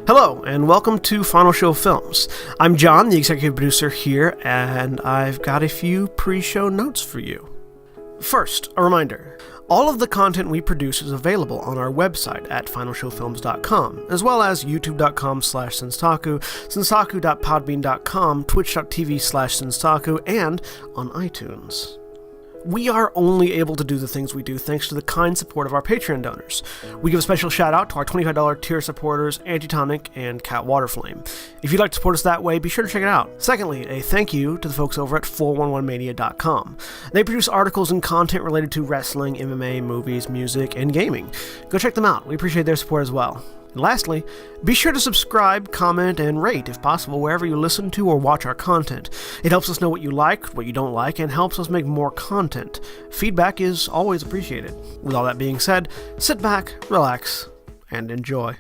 Hello, and welcome to Final Show Films. I'm John, the executive producer here, and I've got a few pre-show notes for you. First, a reminder. All of the content we produce is available on our website at finalshowfilms.com, as well as youtube.com/senstaku, senstaku.podbean.com, twitch.tv/senstaku, and on iTunes. We are only able to do the things we do thanks to the kind support of our Patreon donors. We give a special shout out to our $25 tier supporters, Antitonic and Waterflame. If you'd like to support us that way, be sure to check it out. Secondly, a thank you to the folks over at 411mania.com. They produce articles and content related to wrestling, MMA, movies, music, and gaming. Go check them out. We appreciate their support as well. And lastly, be sure to subscribe, comment, and rate, if possible, wherever you listen to or watch our content. It helps us know what you like, what you don't like, and helps us make more content. Feedback is always appreciated. With all that being said, sit back, relax, and enjoy.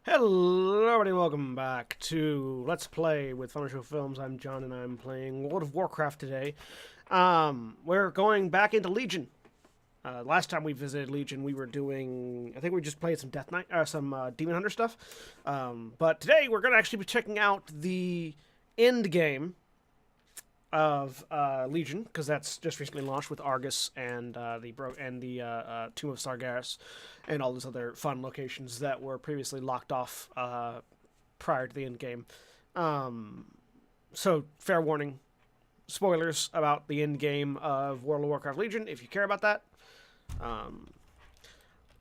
Hello everybody, welcome back to Let's Play with Final Show Films. I'm John and I'm playing World of Warcraft today. We're going back into Legion. Last time we visited Legion, we were doing, I think we just played some Death Knight, some Demon Hunter stuff. But today we're going to actually be checking out the end game of Legion, because that's just recently launched with Argus and the Tomb of Sargeras and all those other fun locations that were previously locked off prior to the end game. So fair warning, spoilers about the end game of World of Warcraft Legion if you care about that.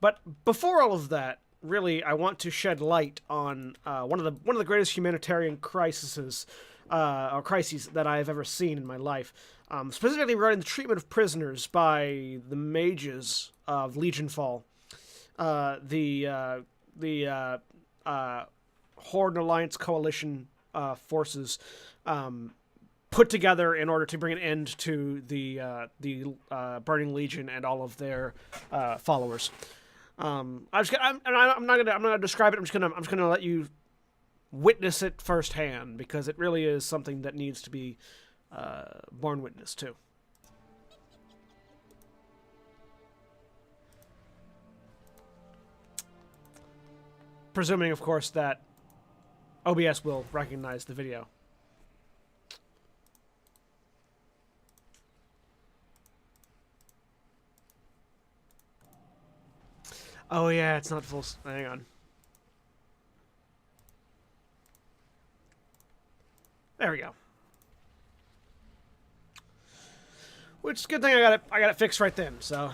But before all of that, really, I want to shed light on one of the greatest humanitarian crises that I have ever seen in my life. Specifically regarding the treatment of prisoners by the mages of Legionfall, the Horde Alliance Coalition forces. Put together in order to bring an end to the Burning Legion and all of their followers. I'm not gonna describe it. I'm just gonna let you witness it firsthand, because it really is something that needs to be borne witness to. Presuming, of course, that OBS will recognize the video. Oh yeah, it's not full. Hang on. There we go. Which is a good thing I got it fixed right then. So,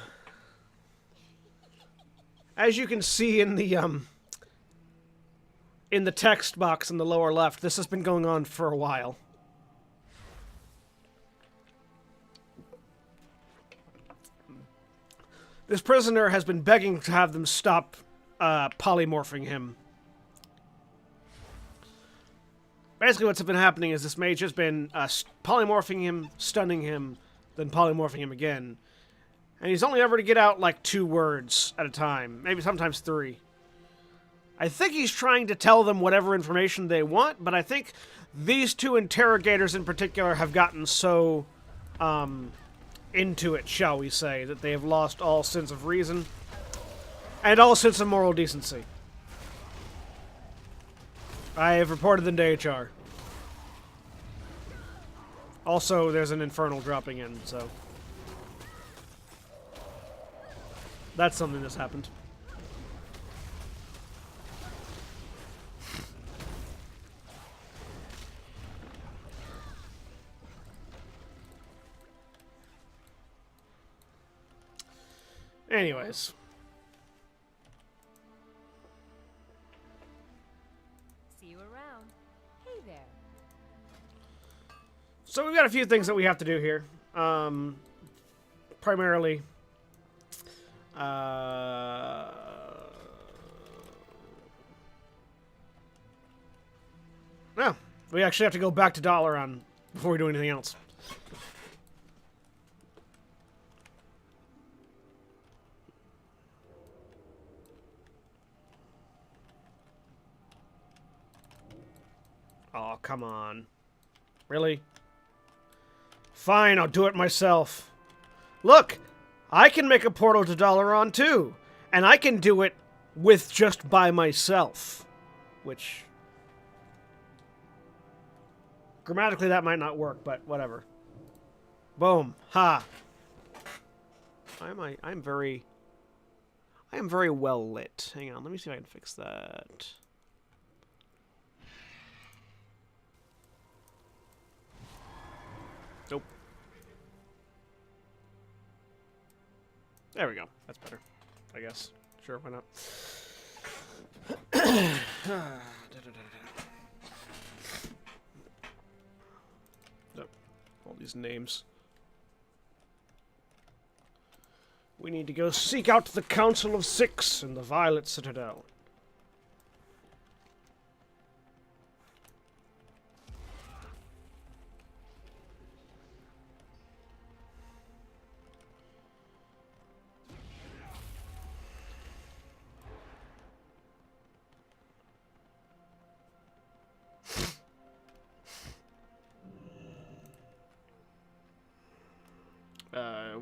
as you can see in the text box in the lower left, this has been going on for a while. This prisoner has been begging to have them stop polymorphing him. Basically what's been happening is this mage has been polymorphing him, stunning him, then polymorphing him again. And he's only ever to get out like 2 words at a time, maybe sometimes 3. I think he's trying to tell them whatever information they want, but I think these 2 interrogators in particular have gotten so into it, shall we say, that they have lost all sense of reason and all sense of moral decency. I have reported them to HR. Also, there's an infernal dropping in, so that's something that's happened. Anyways. See you around. Hey there. So we've got a few things that we have to do here. Primarily, no, we actually have to go back to Dalaran before we do anything else. Oh, come on. Really? Fine, I'll do it myself. Look, I can make a portal to Dalaran too, and I can do it with just by myself, which grammatically that might not work, but whatever. Boom. Ha. I am very well lit. Hang on, let me see if I can fix that. Nope. There we go. That's better, I guess. Sure, why not? Nope. All these names. We need to go seek out the Council of Six in the Violet Citadel.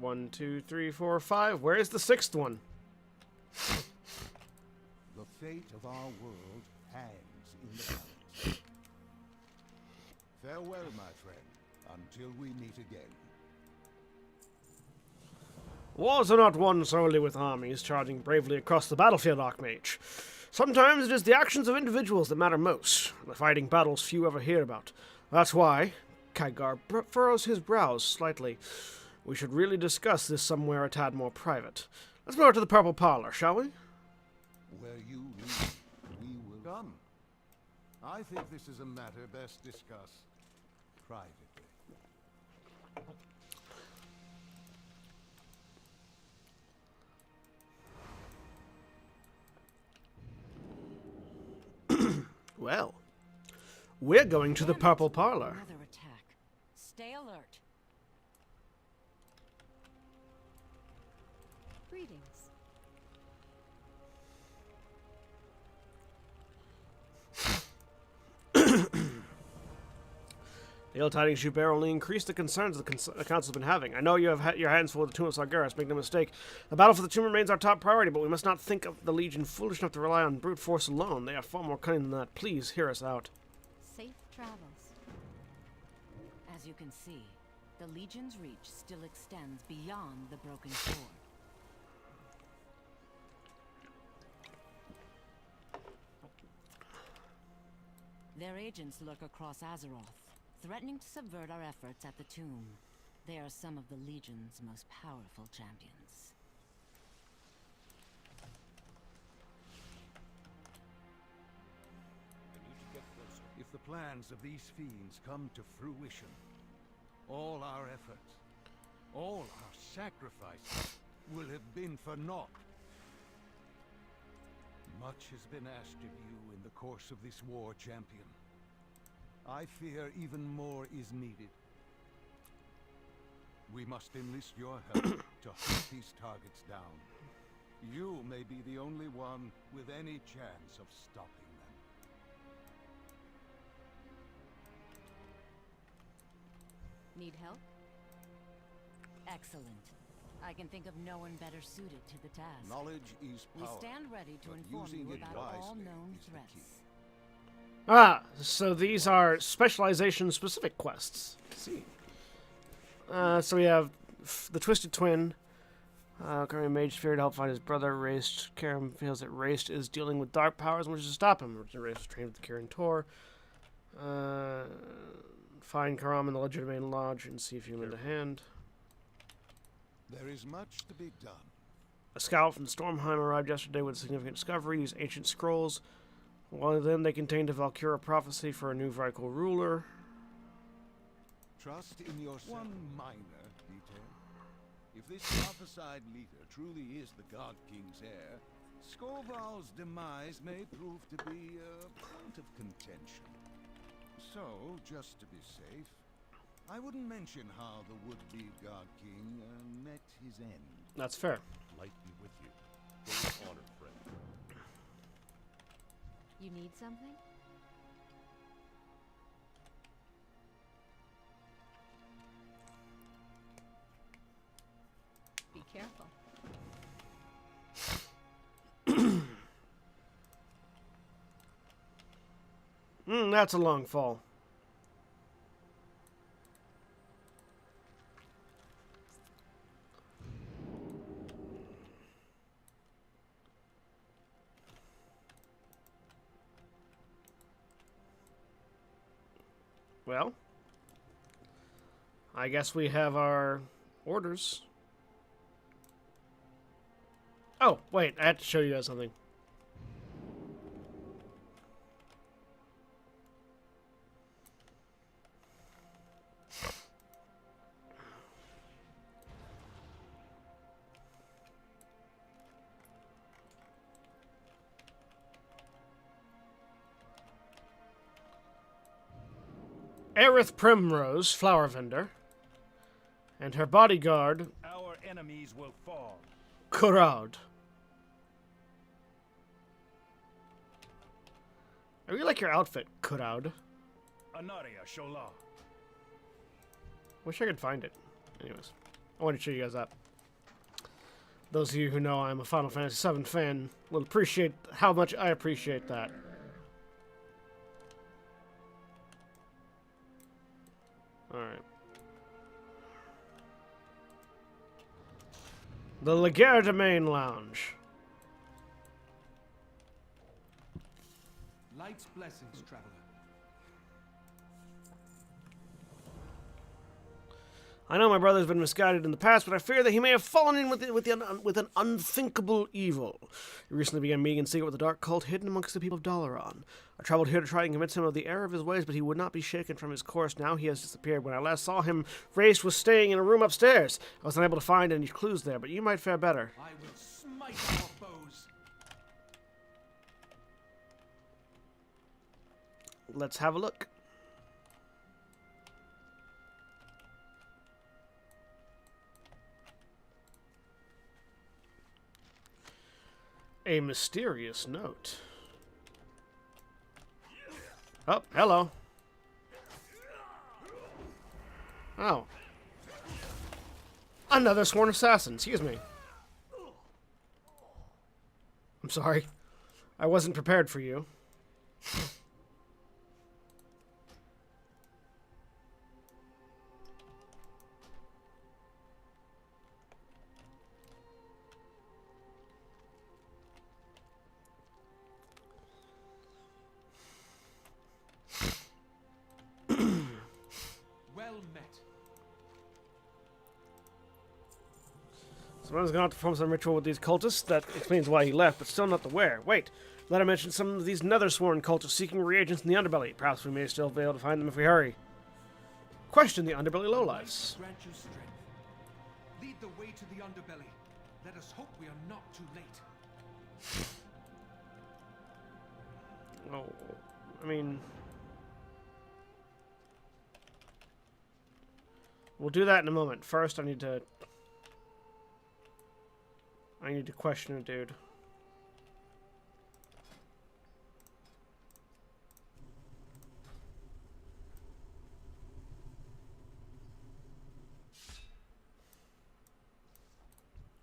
One, two, three, four, five. Where's the sixth one? The fate of our world hangs in the balance. Farewell, my friend, until we meet again. Wars are not won solely with armies charging bravely across the battlefield, Archmage. Sometimes it is the actions of individuals that matter most, the fighting battles few ever hear about. That's why Kygar furrows his brows slightly. We should really discuss this somewhere a tad more private. Let's move to the Purple Parlor, shall we? Where you lead, we will come. I think this is a matter best discussed privately. Well, we're going to the Purple Parlor. Another attack. Stay alert. Greetings. The ill tidings you bear only increase the concerns the Council's been having. I know you have your hands full with the Tomb of Sargeras, make no mistake. The battle for the tomb remains our top priority, but we must not think of the Legion foolish enough to rely on brute force alone. They are far more cunning than that. Please, hear us out. Safe travels. As you can see, the Legion's reach still extends beyond the broken sword. Their agents lurk across Azeroth, threatening to subvert our efforts at the tomb. They are some of the Legion's most powerful champions. If the plans of these fiends come to fruition, all our efforts, all our sacrifices will have been for naught. Much has been asked of you in the course of this war, champion. I fear even more is needed. We must enlist your help to hunt these targets down. You may be the only one with any chance of stopping them. Need help? Excellent. I can think of no one better suited to the task. Knowledge is We power. stand ready to but inform using you it about all wisely known is the threats. key. Ah, so these are specialization-specific quests. Let's see. So we have the Twisted Twin. Currently Mage feared to help find his brother. Raced. Karam feels that Raced is dealing with dark powers and wishes to stop him. Raced was trained with the Kirin Tor. Find Karam in the legitimate lodge and see if you lend a hand. There is much to be done. A scout from Stormheim arrived yesterday with a significant discovery. These ancient scrolls. One of them, they contained a Valkyra prophecy for a new Vrykul ruler. Trust in yourself. One minor detail. If this prophesied leader truly is the God King's heir, Skoval's demise may prove to be a point of contention. So, just to be safe, I wouldn't mention how the would-be God King met his end. That's fair. Light be with you. Go with honor, friend. You need something? Be careful. That's a long fall. Well, I guess we have our orders. Oh, wait, I have to show you guys something. Aerith Primrose, flower vendor, and her bodyguard, Our enemies will fall. Kurad. I really like your outfit, Kurad. Anaria Shola. Wish I could find it. Anyways, I wanted to show you guys that. Those of you who know I'm a Final Fantasy VII fan will appreciate how much I appreciate that. Alright. The Laguerre Main Lounge. Light's blessings, traveler. I know my brother's been misguided in the past, but I fear that he may have fallen in with an unthinkable evil. He recently began meeting in secret with a dark cult hidden amongst the people of Dalaran. I traveled here to try and convince him of the error of his ways, but he would not be shaken from his course. Now he has disappeared. When I last saw him, Race was staying in a room upstairs. I was unable to find any clues there, but you might fare better. I will smite our foes. Let's have a look. A mysterious note. Oh, hello. Oh. Another sworn assassin. Excuse me. I'm sorry. I wasn't prepared for you. Someone's gonna have to perform some ritual with these cultists. That explains why he left, but still not the where. Wait, let I mention some of these nether-sworn cultists seeking reagents in the underbelly. Perhaps we may still be able to find them if we hurry. Question the underbelly lowlifes. Grant you strength. Lead the way to the underbelly. Let us hope we are not too late. Oh, I mean... we'll do that in a moment. First, I need to question a dude.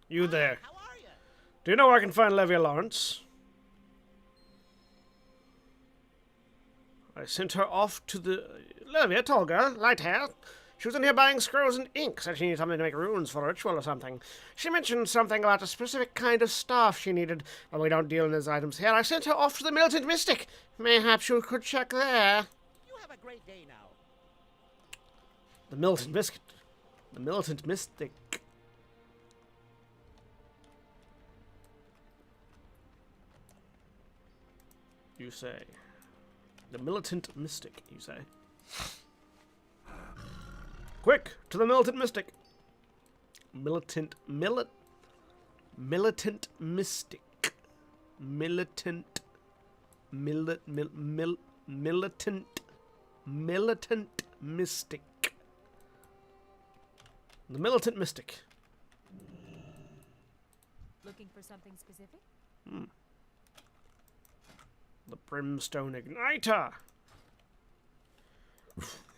You there. How are you? Do you know where I can find Levia Lawrence? I sent her off to the... Levia, tall girl, light hair. She was in here buying scrolls and ink. Said she needed something to make runes for a ritual or something. She mentioned something about a specific kind of staff she needed. Well, we don't deal in those items here. I sent her off to the Militant Mystic. Mayhaps you could check there. You have a great day now. The Militant Mystic. The Militant Mystic. You say. The Militant Mystic, you say. Quick, to the Militant Mystic. Militant Mystic. Militant Militant Mystic. The Militant Mystic. Looking for something specific? The Brimstone Igniter.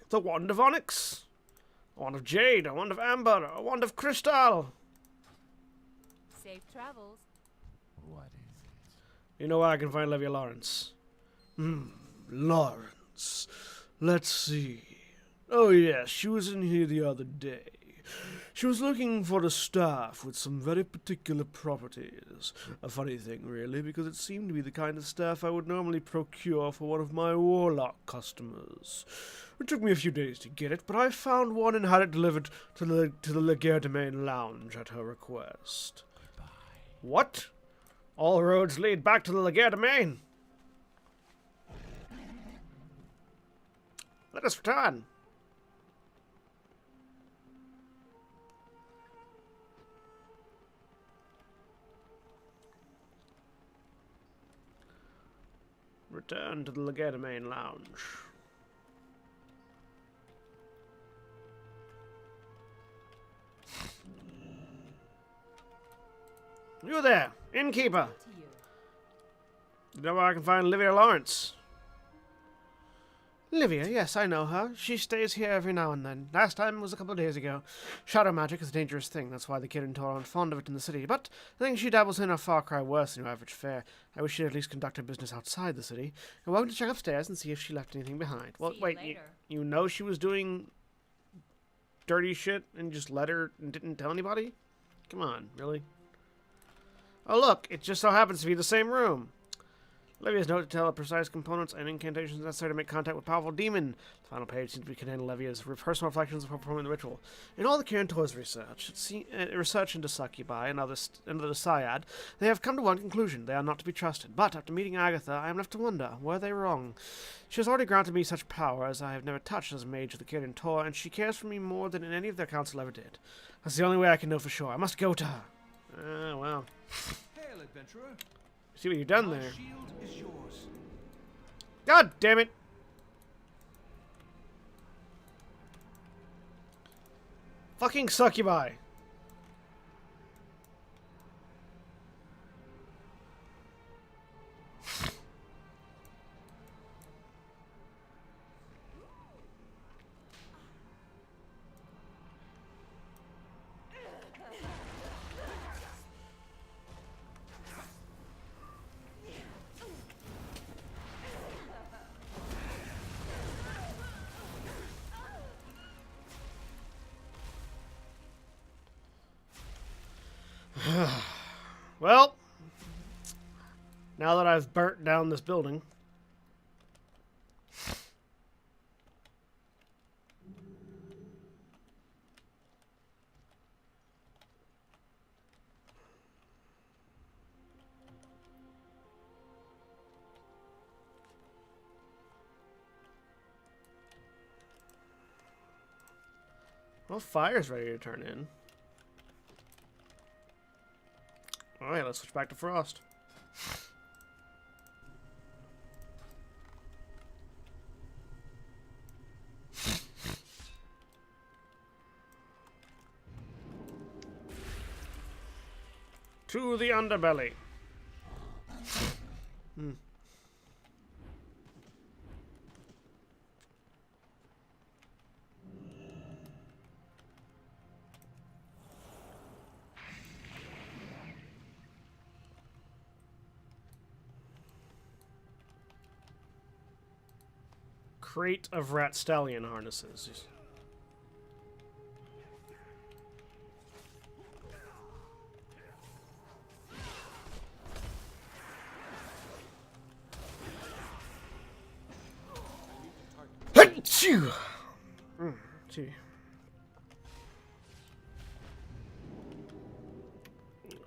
The Wand of Onyx. A wand of jade, a wand of amber, a wand of crystal. Safe travels. What is it? You know where I can find Levia Lawrence? Lawrence. secrets. Let's see. Oh yes, she was in here the other day. She was looking for a staff with some very particular properties. A funny thing, really, because it seemed to be the kind of staff I would normally procure for one of my warlock customers. It took me a few days to get it, but I found one and had it delivered to the Legerdemain Lounge at her request. What? All roads lead back to the Legerdemain. Let us return. Return to the Legerdemain Lounge. You there, innkeeper. You know where I can find Livia Lawrence? Livia, yes, I know her. She stays here every now and then. Last time was a couple of days ago. Shadow magic is a dangerous thing. That's why the kid and Tor aren't fond of it in the city. But I think she dabbles in a far cry worse than your average fare. I wish she'd at least conduct her business outside the city. You're welcome to check upstairs and see if she left anything behind. Well, wait, you know she was doing dirty shit and just let her and didn't tell anybody? Come on, really? Oh, look, it just so happens to be the same room. Livia's note to tell the precise components and incantations necessary to make contact with powerful demon. The final page seems to be containing Livia's personal reflections of performing the ritual. In all the Kirintor's research into succubi and other Syad, they have come to one conclusion: they are not to be trusted. But after meeting Agatha, I am left to wonder: were they wrong? She has already granted me such power as I have never touched as a mage of the Kirintor, and she cares for me more than any of their council ever did. That's the only way I can know for sure. I must go to her. Well. Hail, adventurer. See what you've done My there. shield is yours. God damn it! Fucking succubi! Well, now that I've burnt down this building, well, fire's ready to turn in. Alright, let's switch back to Frost. To the underbelly. Crate of rat stallion harnesses. Achoo! Gee.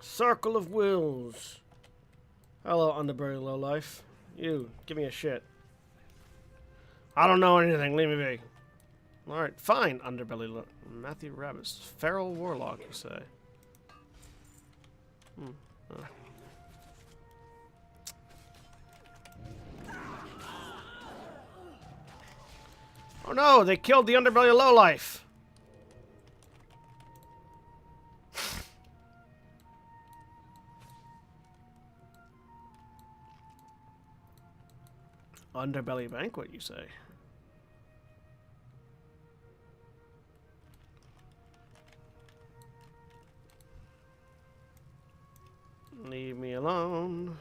Circle of Wills. Hello, underbelly lowlife. You, give me a shit. I don't know anything, leave me be. Alright, fine, underbelly Matthew Rabbis. Feral Warlock, you say. Oh no, they killed the underbelly lowlife. Underbelly banquet, you say? Leave me alone.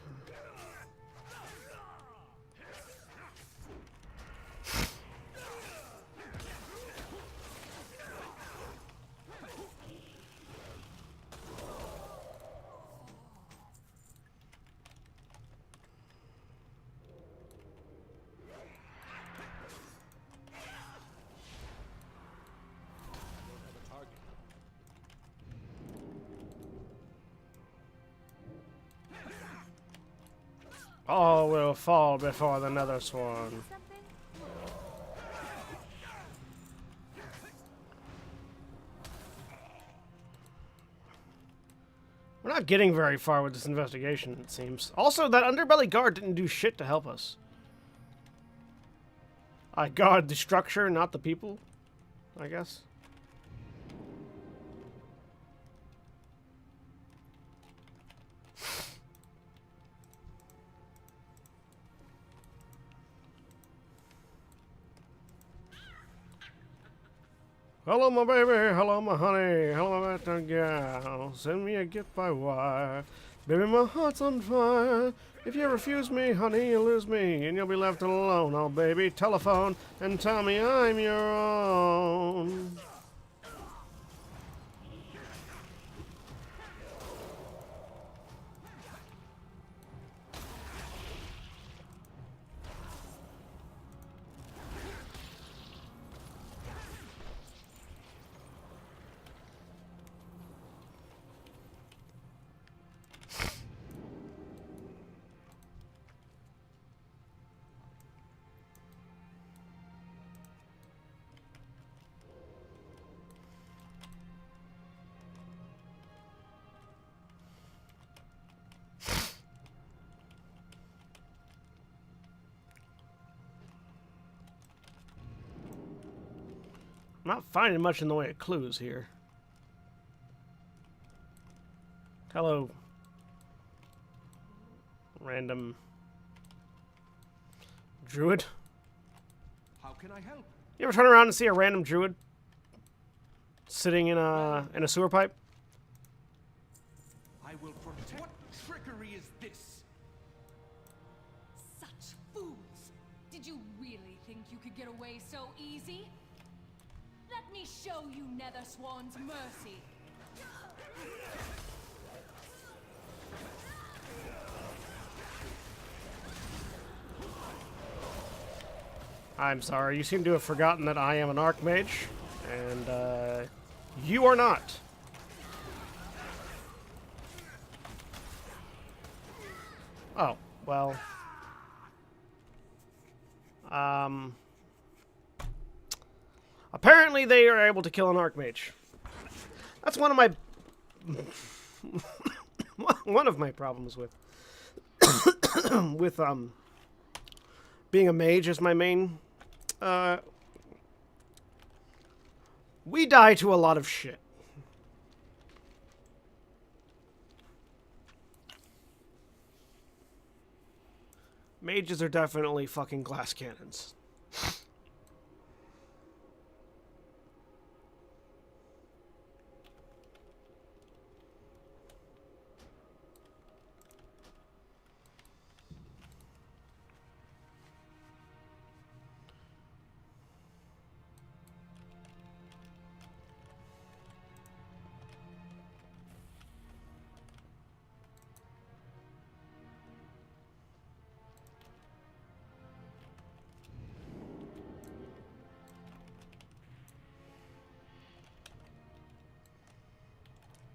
All will fall before the nether swan. Something? We're not getting very far with this investigation, it seems. Also, that underbelly guard didn't do shit to help us. I guard the structure, not the people, I guess. Hello, my baby. Hello, my honey. Hello, my better gal. Send me a gift by wire. Baby, my heart's on fire. If you refuse me, honey, you'll lose me, and you'll be left alone. Oh, baby, telephone and tell me I'm your own. I'm not finding much in the way of clues here. Hello. Random druid. How can I help? You ever turn around and see a random druid sitting in a sewer pipe? I will protect. What trickery is this? Such fools! Did you really think you could get away so easy? Let me show you Nether Swan's mercy. I'm sorry, you seem to have forgotten that I am an archmage, and you are not. Oh, well. Apparently they are able to kill an archmage. That's one of my one of my problems with with being a mage as my main. We die to a lot of shit. Mages are definitely fucking glass cannons.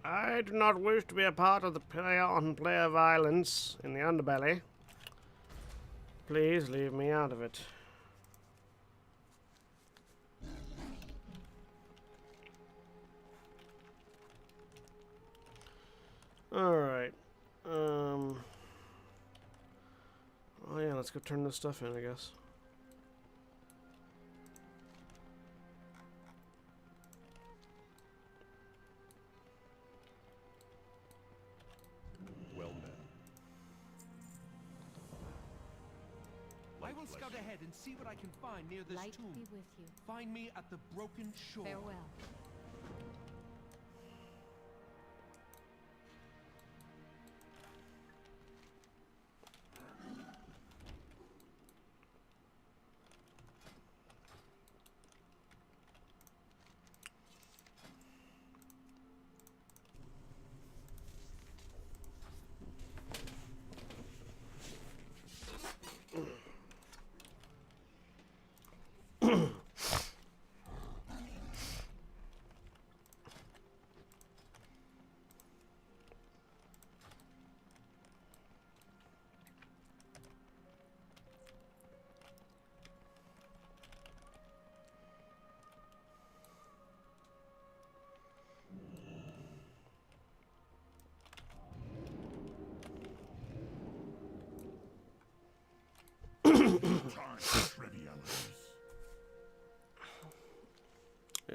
I do not wish to be a part of the player-on-player violence in the underbelly. Please leave me out of it. Alright. Oh yeah, let's go turn this stuff in, I guess. Well met. I will scout ahead and see what I can find near this Light tomb. be with you. Find me at the broken shore. Farewell.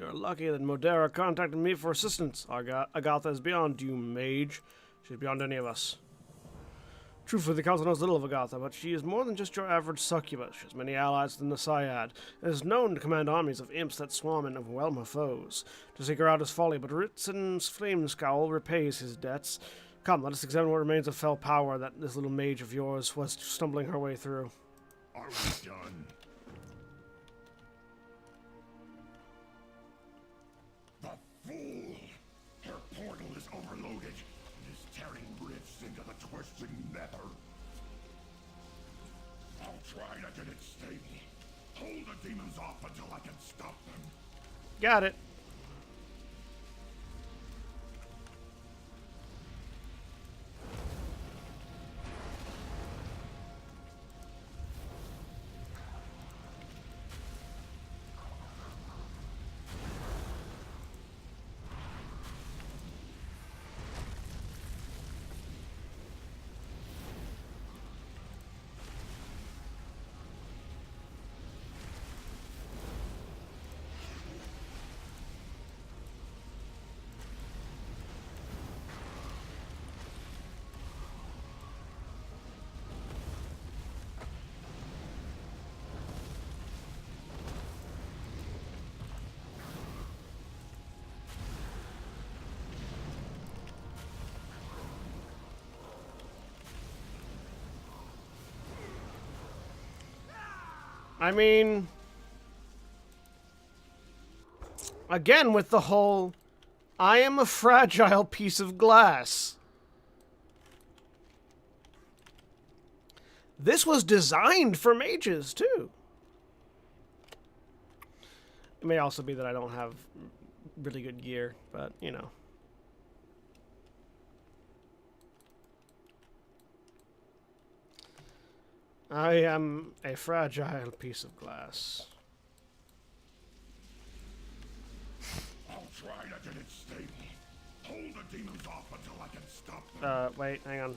You're lucky that Modera contacted me for assistance. Agatha is beyond you, mage. She's beyond any of us. Truthfully, the Council knows little of Agatha, but she is more than just your average succubus. She has many allies within the Syad, and is known to command armies of imps that swarm and overwhelm her foes. To seek her out is folly, but Ritzen's flame scowl repays his debts. Come, let us examine what remains of fell power that this little mage of yours was stumbling her way through. Are we done? The fool! Her portal is overloaded and is tearing rifts into the twisting nether. I'll try to get it stable. Hold the demons off until I can stop them. Got it. I mean, again with the whole, I am a fragile piece of glass. This was designed for mages, too. It may also be that I don't have really good gear, but, you know. I am a fragile piece of glass. I'll try to get it stable. Hold the demons off until I can stop them. Wait, hang on.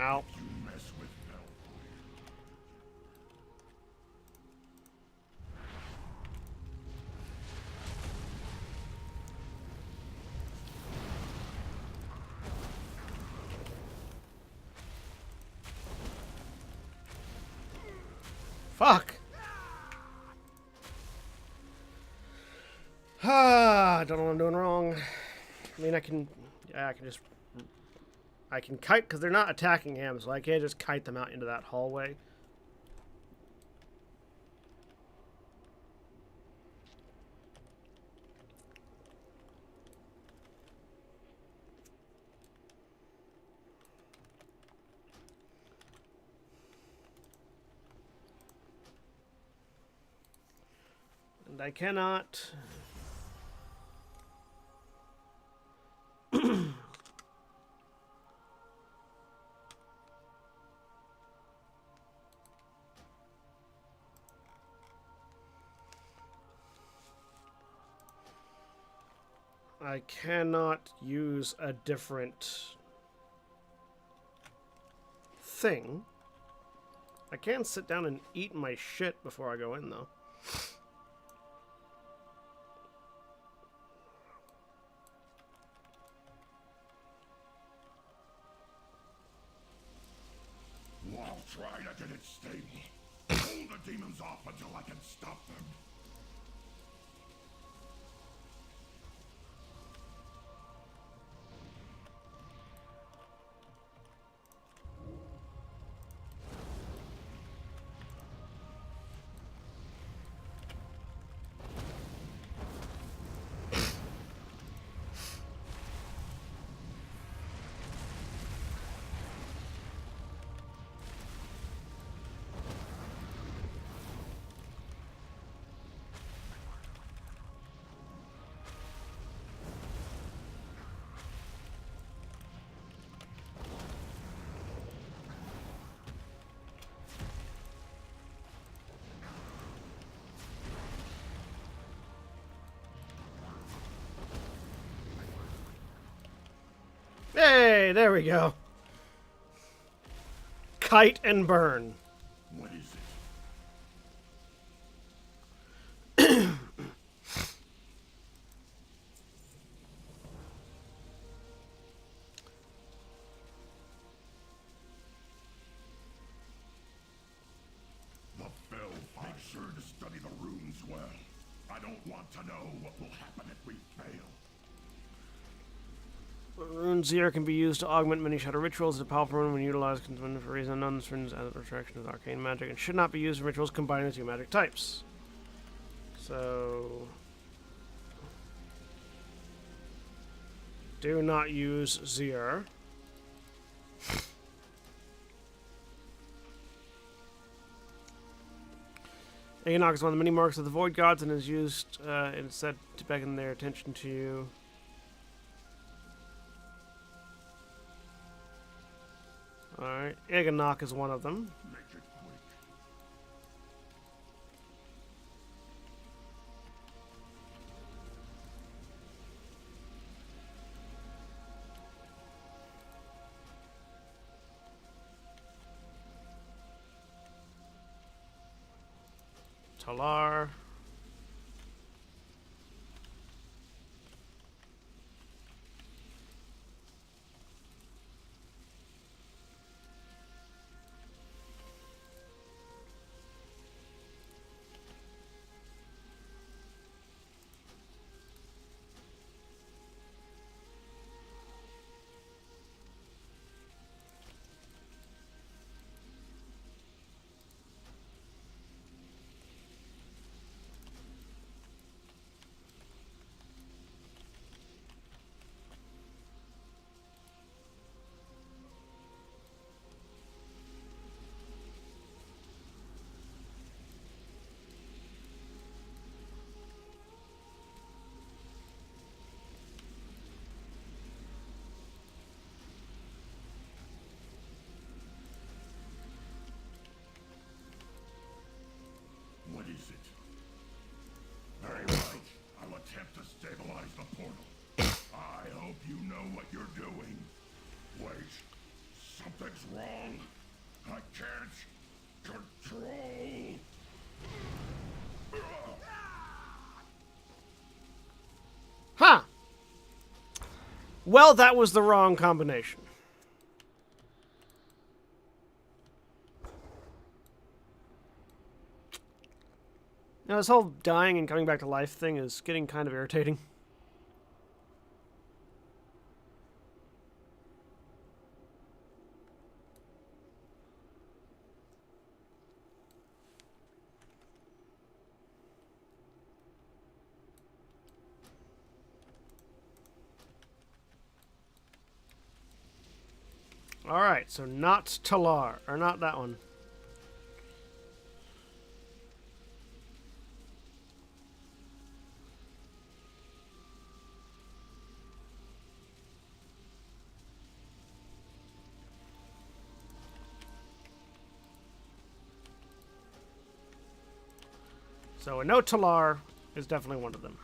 Ow. You mess with Bell. Fuck. I don't know what I'm doing wrong. I mean, I can kite, because they're not attacking him, so I can't just kite them out into that hallway. And I cannot... I cannot use a different thing. I can sit down and eat my shit before I go in, though. I'll try to get it stable. Hold the demons off until I can stop them. Hey, there we go. Kite and burn. What is it? The Felf. Make sure to study the runes well. I don't want to know what will happen if we fail. Rune Zero can be used to augment many shadow rituals. It's a powerful rune when utilized for a reason unknown. This rune as a attraction of arcane magic and should not be used in rituals combining the two magic types. So, do not use Zir. Eganok is one of the many marks of the Void Gods and is used instead to beckon their attention to you. Alright, Eganok is one of them. Make it quick. Talar. What is it? Very right. I'll attempt to stabilize the portal. I hope you know what you're doing. Wait. Something's wrong. I can't control. Huh. Well, that was the wrong combination. Now, this whole dying and coming back to life thing is getting kind of irritating. Alright, so not Talar, or not that one. So a no Talar is definitely one of them.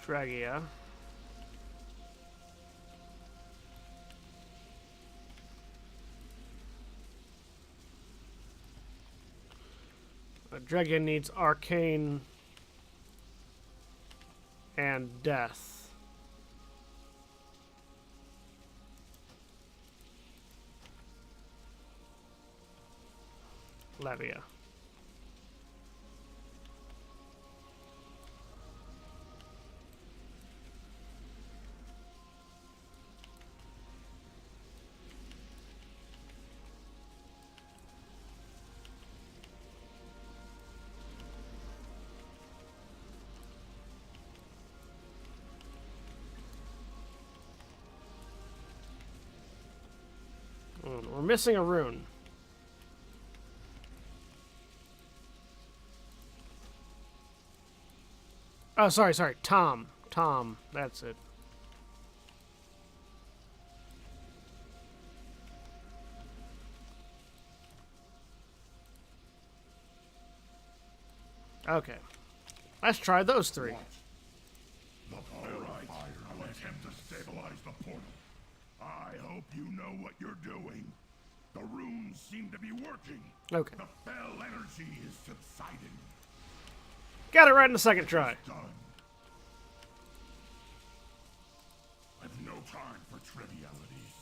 Dragia. Dragon needs arcane and death. Levia. We're missing a rune. Oh, sorry. Tom. That's it. Okay. Let's try those three. Alright, I'll attempt to stabilize the portal. I hope you know what you're doing. The runes seem to be working. Okay. The fell energy is subsiding. Got it right in the second try. Done. I've no time for trivialities.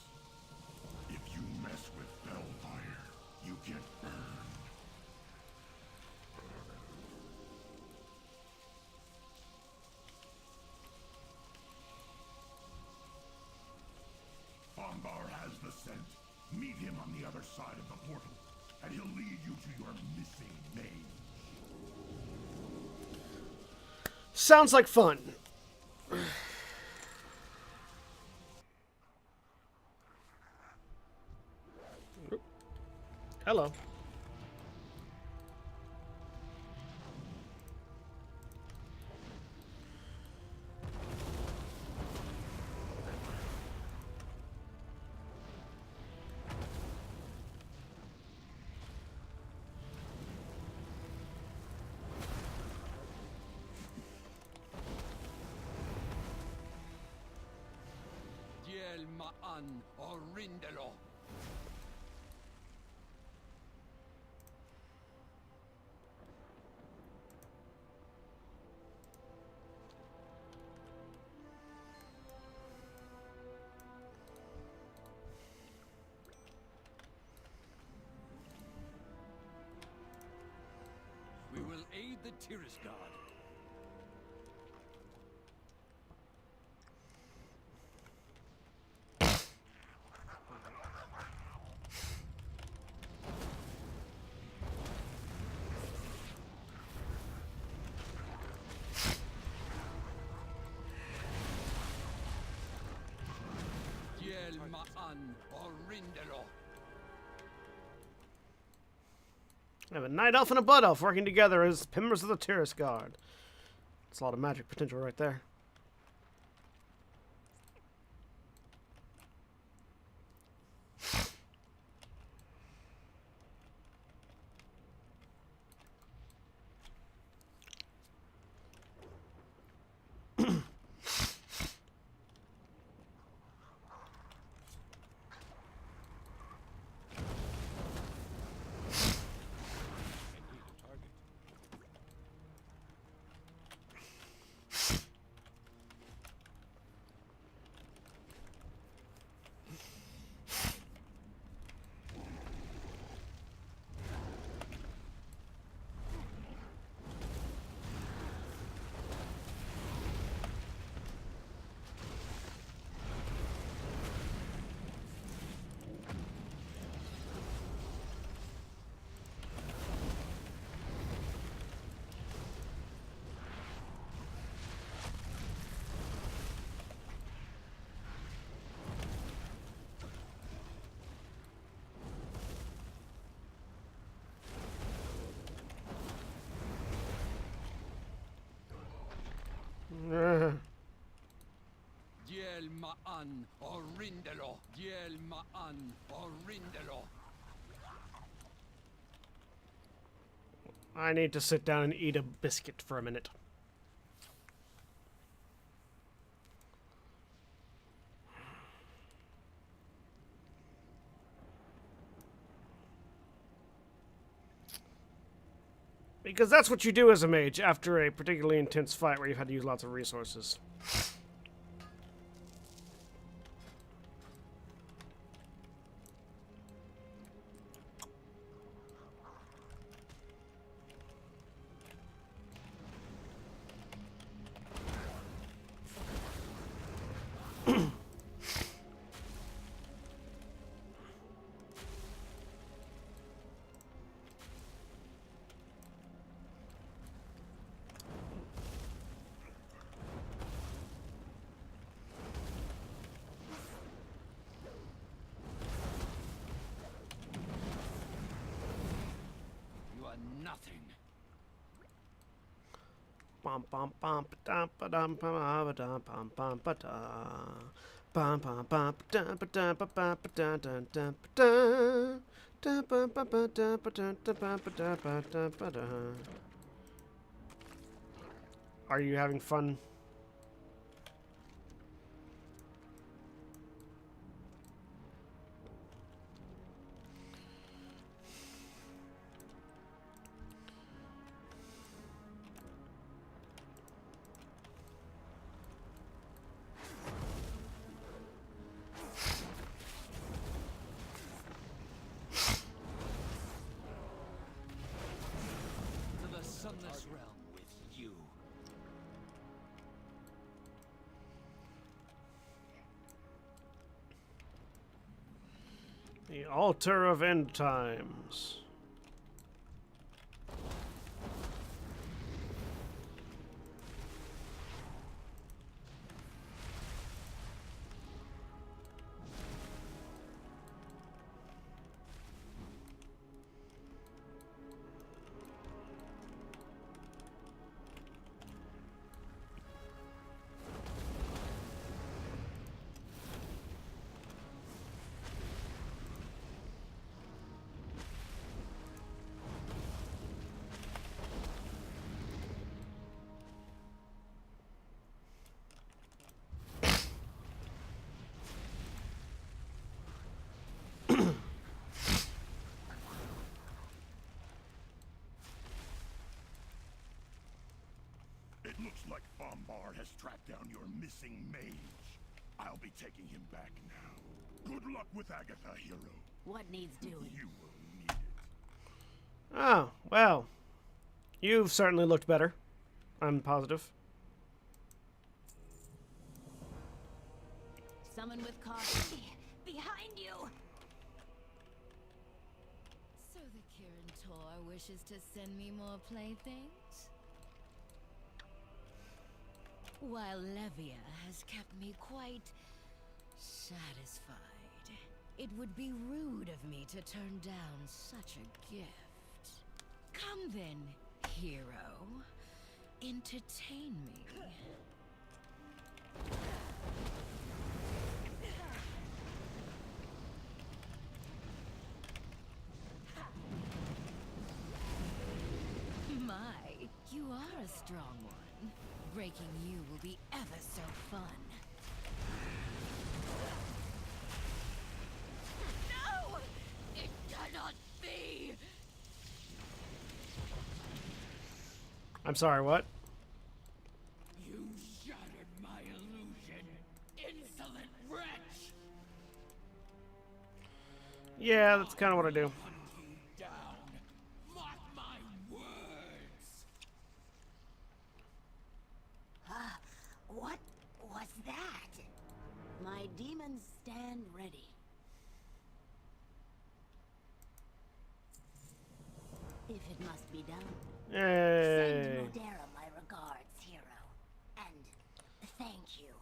If you mess with Bellfire, you get burned. Bombar has the scent. Meet him on the other side of the portal, and he'll lead you to your missing mage. Sounds like fun. Hello. Ma'an Orindelo. We will aid the Tiris God. I have a night elf and a blood elf working together as members of the Tiris Guard. That's a lot of magic potential right there. Diel Ma'an Orindelo. Diel Ma'an Orindelo. I need to sit down and eat a biscuit for a minute. Because that's what you do as a mage after a particularly intense fight where you've had to use lots of resources. Bum bum bum ba dum ba dum ba dum bum bum ba da. Bum bum bum ba dum ba dum ba ba ba da da da ba da. Da ba ba ba da ba da da ba ba da ba da ba da. Are you having fun? To the sunless realm with you. The altar of end times. It looks like Bombar has tracked down your missing mage. I'll be taking him back now. Good luck with Agatha, hero. What needs doing? You will need it. Oh, well. You've certainly looked better. I'm positive. Someone with caution. Behind you! So the Kirin Tor wishes to send me more playthings? While Levia has kept me quite satisfied. It would be rude of me to turn down such a gift. Come then, hero. Entertain me. My, you are a strong one. Breaking you will be ever so fun. No! It cannot be! I'm sorry, what? You shattered my illusion, insolent wretch! Yeah, that's kind of what I do. Hunt you down. Mark my words. What was that? My demons stand ready. If it must be done. Send Yay. Modera my regards, hero. And thank you.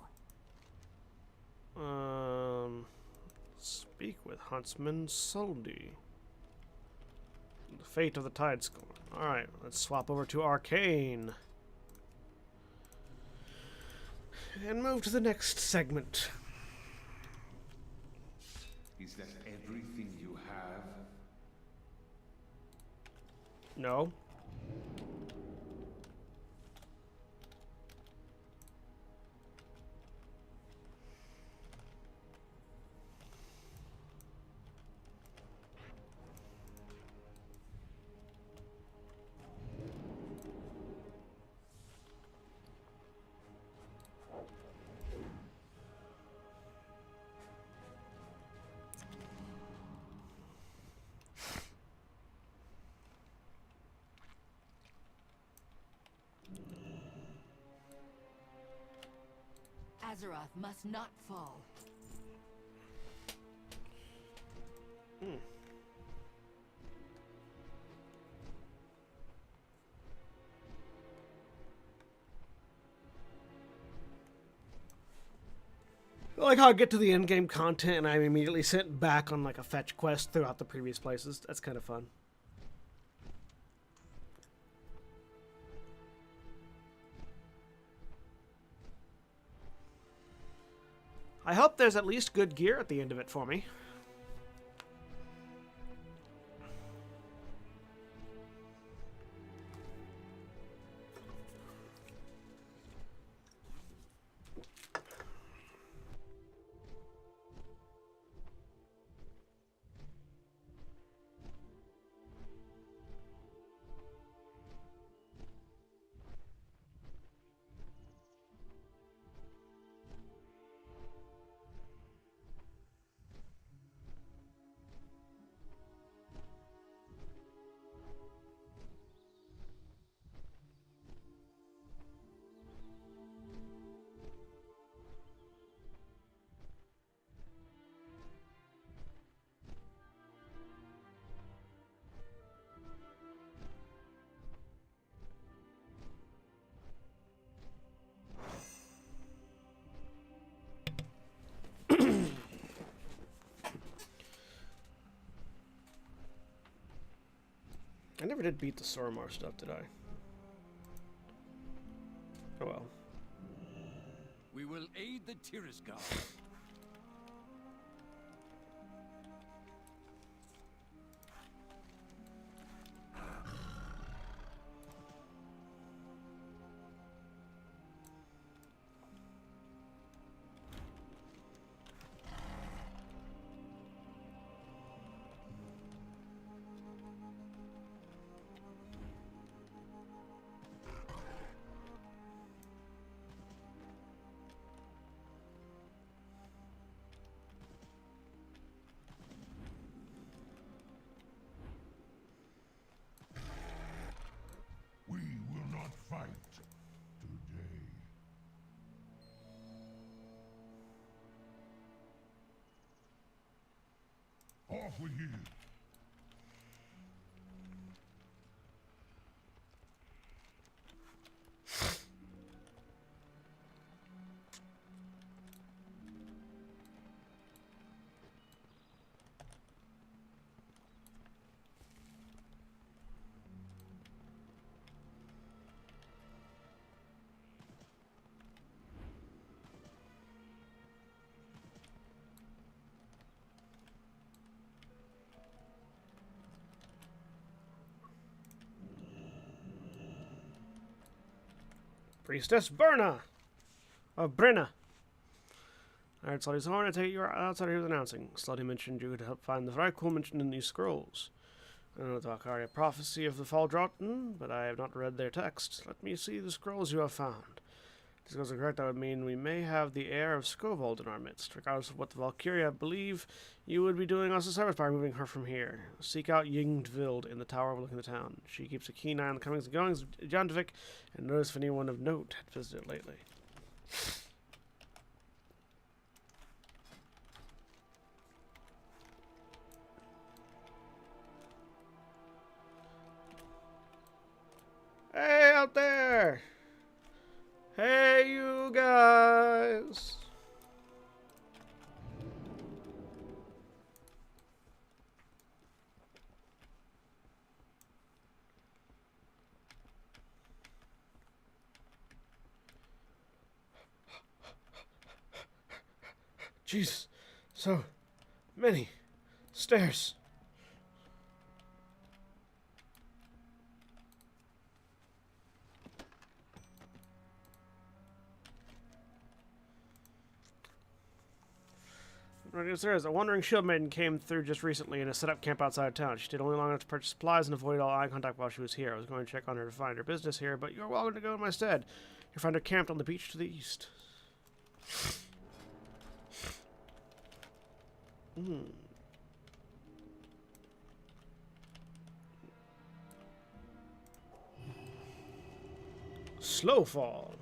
Speak with Huntsman Soldi. The fate of the Tidescorn. Alright, let's swap over to Arcane. And move to the next segment. Is that everything you have? No. Azeroth must not fall. I like how I get to the end game content and I'm immediately sent back on like a fetch quest throughout the previous places. That's kind of fun. I hope there's at least good gear at the end of it for me. I never did beat the Soromar stuff, did I? Oh well. We will aid the Tirisgar. We will not fight today. Off with you. Priestess Berna! Of Brenna. Alright, Slutty's Horn, I take it you're outside here announcing. Slutty mentioned you could help find the very cool mention in these scrolls. I don't know the Valkyria prophecy of the Fall Drotten, but I have not read their text. Let me see the scrolls you have found. If these scrolls are correct, that would mean we may have the heir of Skovald in our midst. Regardless of what the Valkyria believe, you would be doing us a service by removing her from here. Seek out Yngvild in the tower overlooking the town. She keeps a keen eye on the comings and goings of Jandvik, and notice if anyone of note had visited lately. Hey, out there! Hey, you guys! Jeez, so many stairs. There is a wandering shield maiden came through just recently and has set up camp outside of town. She stayed only long enough to purchase supplies and avoid all eye contact while she was here. I was going to check on her to find her business here, but you're welcome to go in my stead. You'll find her camped on the beach to the east. Slow fall.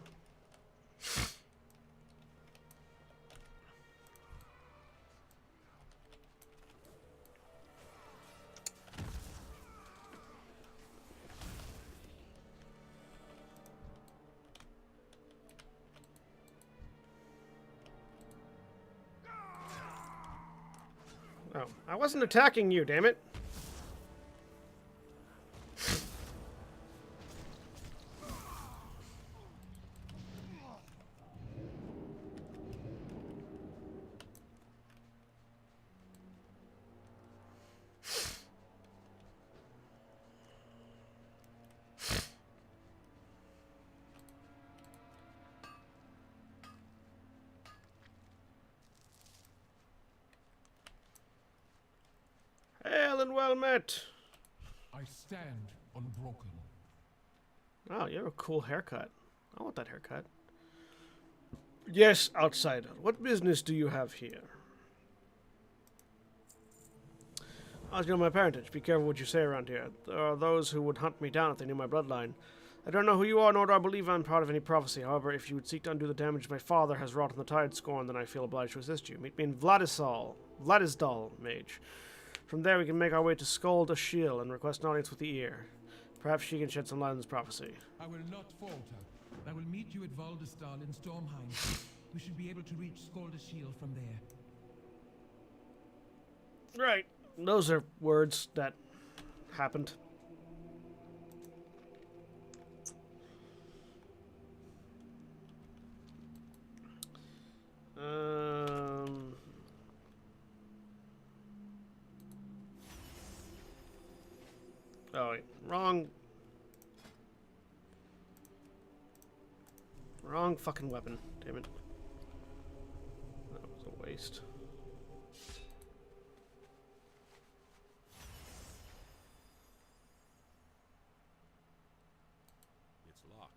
Oh, I wasn't attacking you, damn it. than well met. I stand unbroken. Oh, you have a cool haircut. I want that haircut. Yes, outsider. What business do you have here? Ask you my parentage. Be careful what you say around here. There are those who would hunt me down if they knew my bloodline. I don't know who you are, nor do I believe I'm part of any prophecy. However, if you would seek to undo the damage my father has wrought on the Tide Scorn, then I feel obliged to assist you. Meet me in Vladisdal, mage. From there we can make our way to Skuld Ashil and request an audience with the ear. Perhaps she can shed some light on this prophecy. I will not falter. I will meet you at Valdistal in Stormheim. We should be able to reach Skoldashiel from there. Right. Those are words that happened. Oh, wait. Wrong fucking weapon. Damn it. That was a waste. It's locked.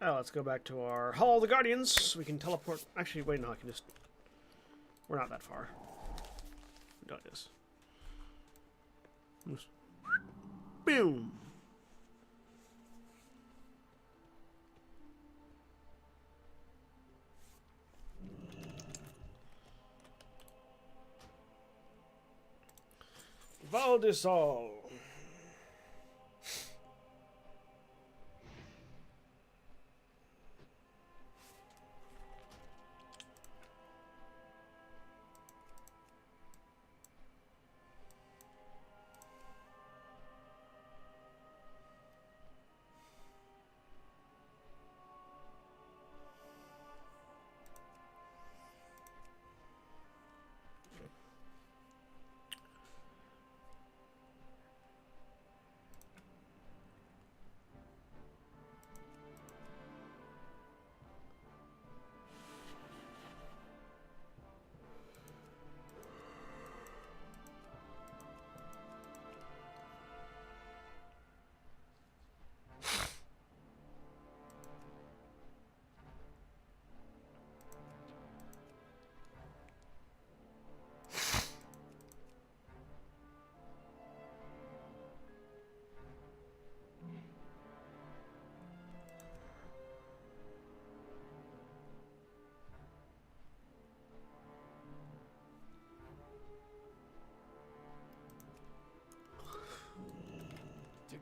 Oh, let's go back to our Hall of the Guardians. We can teleport. Actually, wait, no, I can just. We're not that far. We got this. Just... Boom! Valdisal.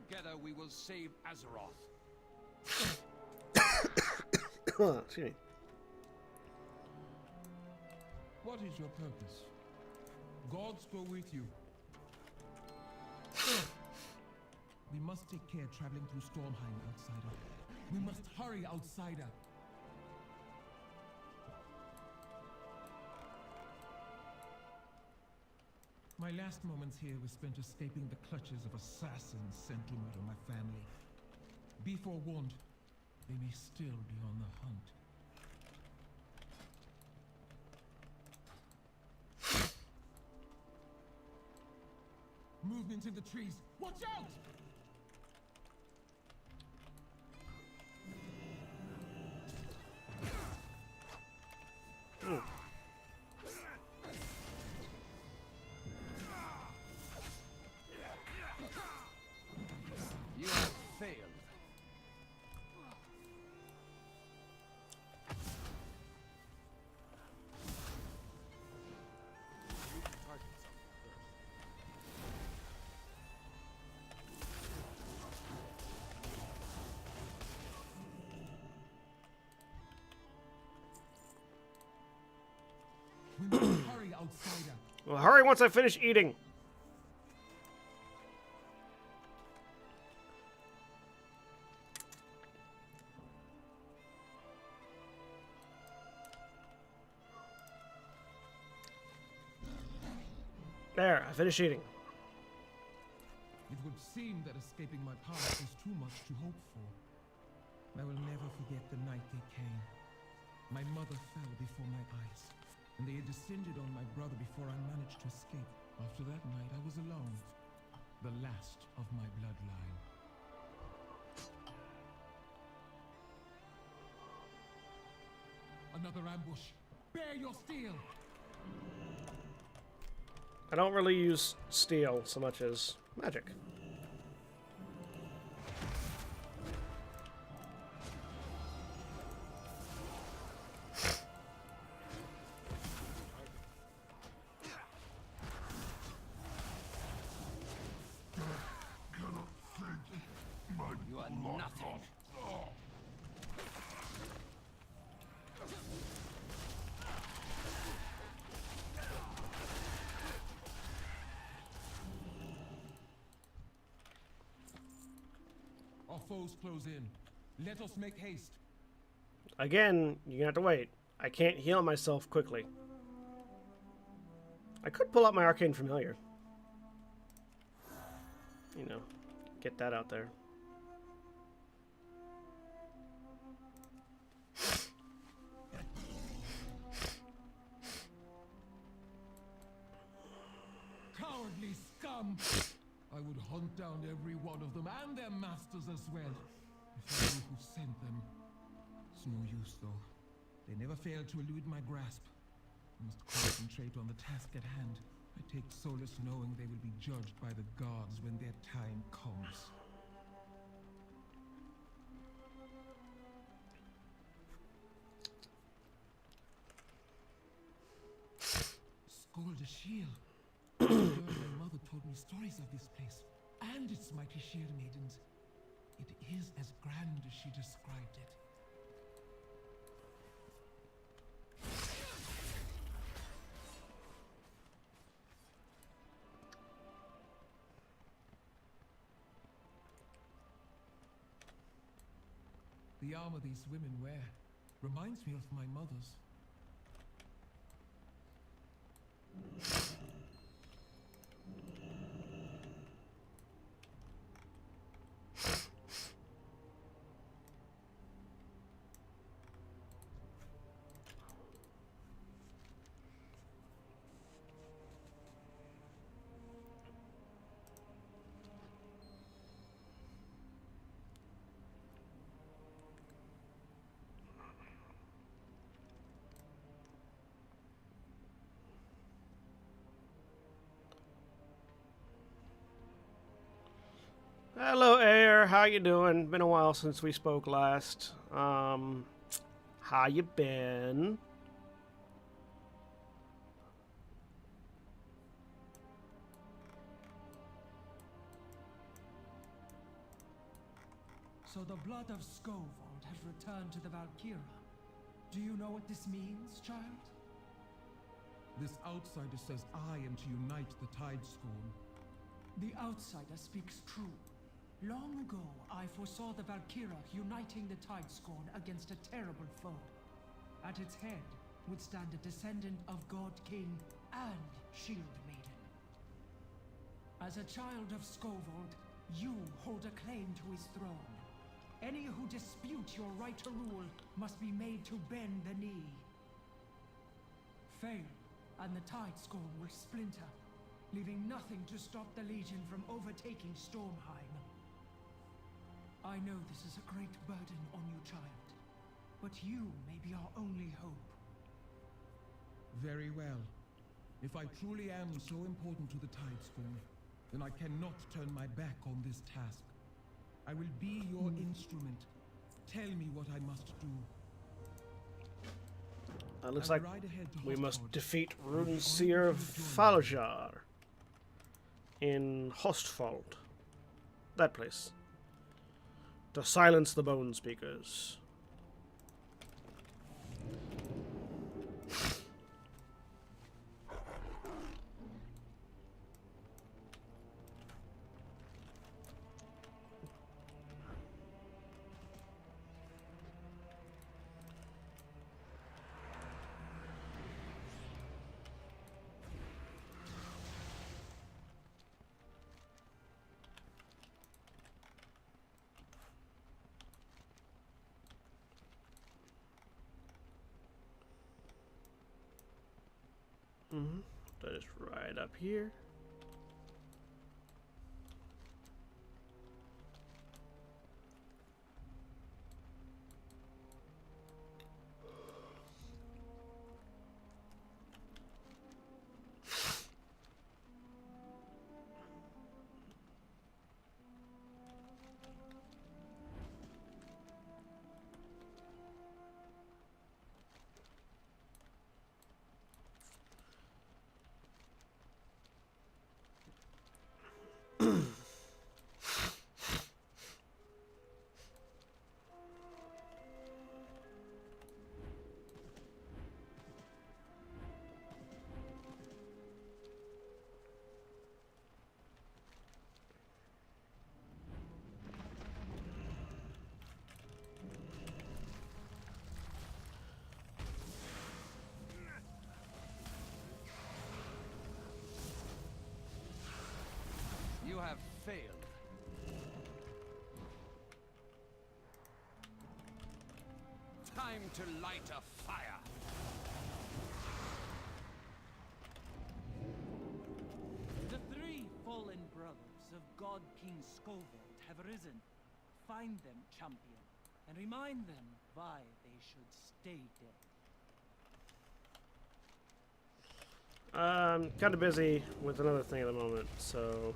Together we will save Azeroth. Excuse me. What is your purpose? Gods go with you. We must take care traveling through Stormheim, outsider. We must hurry, outsider. My last moments here were spent escaping the clutches of assassins sent to murder my family. Be forewarned, they may still be on the hunt. Movement in the trees. Watch out! You have failed. You can target something first. We must hurry, outsider. Well, hurry once I finish eating. There, I finished eating. It would seem that escaping my past was too much to hope for. I will never forget the night they came. My mother fell before my eyes, and they had descended on my brother before I managed to escape. After that night, I was alone, the last of my bloodline. Another ambush. Bear your steel! I don't really use steel so much as magic. You are nothing. Our foes close in. Let us make haste. Again, you're gonna have to wait. I can't heal myself quickly. I could pull out my arcane familiar. You know, get that out there. Cowardly scum! I would hunt down every one of them and their masters as well. If I knew who sent them. It's no use though. They never fail to elude my grasp. I must concentrate on the task at hand. I take solace knowing they will be judged by the gods when their time comes. Skull the shield. My mother told me stories of this place and its mighty shield maidens. It is as grand as she described it. The armor these women wear reminds me of my mother's. Hello, Air. How you doing? Been a while since we spoke last. How you been? So the blood of Skovald has returned to the Valkyria. Do you know what this means, child? This outsider says I am to unite the Tidescorn. The outsider speaks true. Long ago, I foresaw the Valkyria uniting the Tidescorn against a terrible foe. At its head would stand a descendant of God King and Shield Maiden. As a child of Skovald, you hold a claim to his throne. Any who dispute your right to rule must be made to bend the knee. Fail, and the Tidescorn will splinter, leaving nothing to stop the Legion from overtaking Stormheim. I know this is a great burden on you, child, but you may be our only hope. Very well. If I truly am so important to the Tidescorn, then I cannot turn my back on this task. I will be your instrument. Tell me what I must do. Looks I like will ride ahead to we must Hostford. defeat Runeseer Faljar in Hostfold. That place. To silence the Bone Speakers. That is right up here. You have failed. Time to light a fire. The three fallen brothers of God King Skovald have risen. Find them, champion, and remind them why they should stay dead. I'm kind of busy with another thing at the moment, so...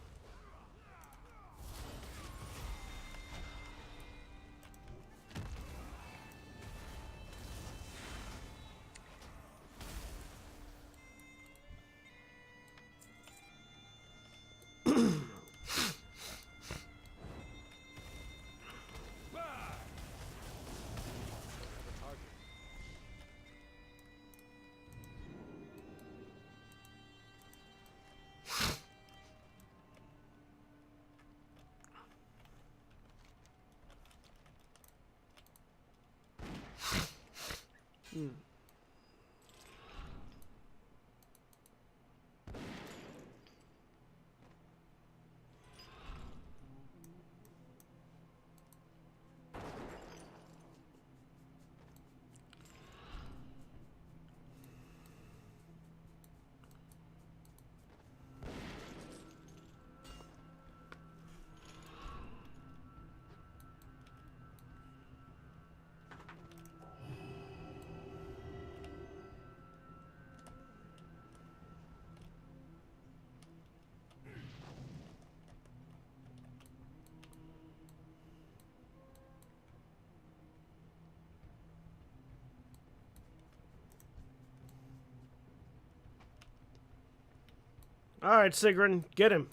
Alright, Sigrun, get him.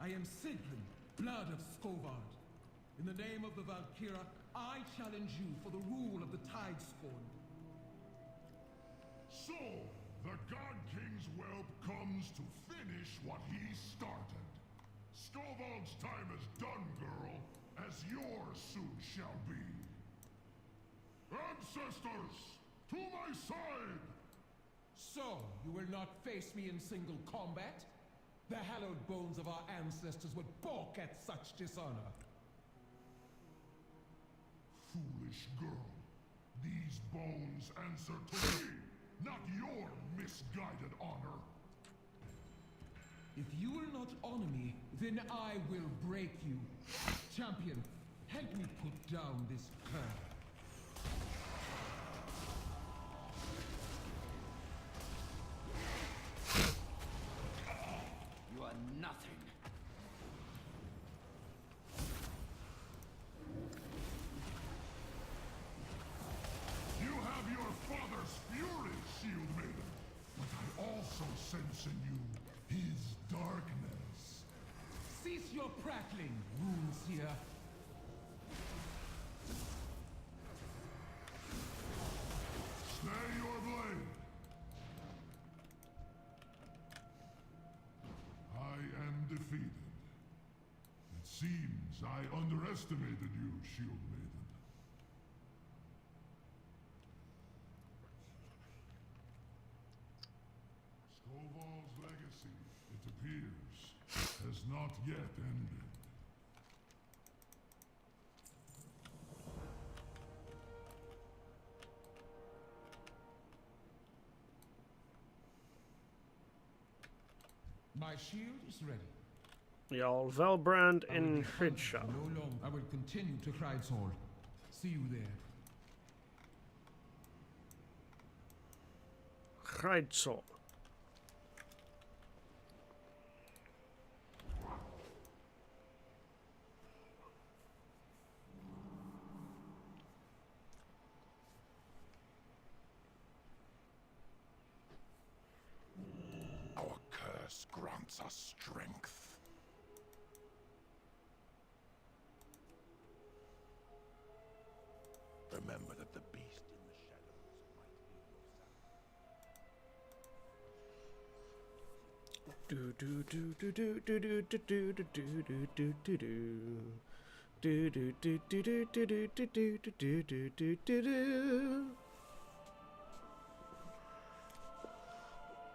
I am Sigrun, blood of Skovard. In the name of the Valkyra, I challenge you for the rule of the Tidescorn. So, the God King's whelp comes to finish what he started. Skovald's time is done, girl, as yours soon shall be. Ancestors, to my side! So, you will not face me in single combat? The hallowed bones of our ancestors would balk at such dishonor. Foolish girl. These bones answer to me, not your misguided honor. If you will not honor me, then I will break you. Champion, help me put down this cur. You are nothing. You have your father's fury, Shield Maiden, but I also sense in you his darkness. Cease your prattling, Runeseer. Stay your blade. I am defeated. It seems I underestimated you, Shield Maiden. Skovald's legacy, it appears, has not yet ended. My shield is ready. Y'all Velbrand I will in be hunted Hridshall. No long. I will continue to Hrideshall. See you there. Hrideshall. Our curse grants us strength. Remember that the beast in the shadows might hear your sound. Do do do do do do do do do do do do do do. Do do do do do do do do do do do do do do.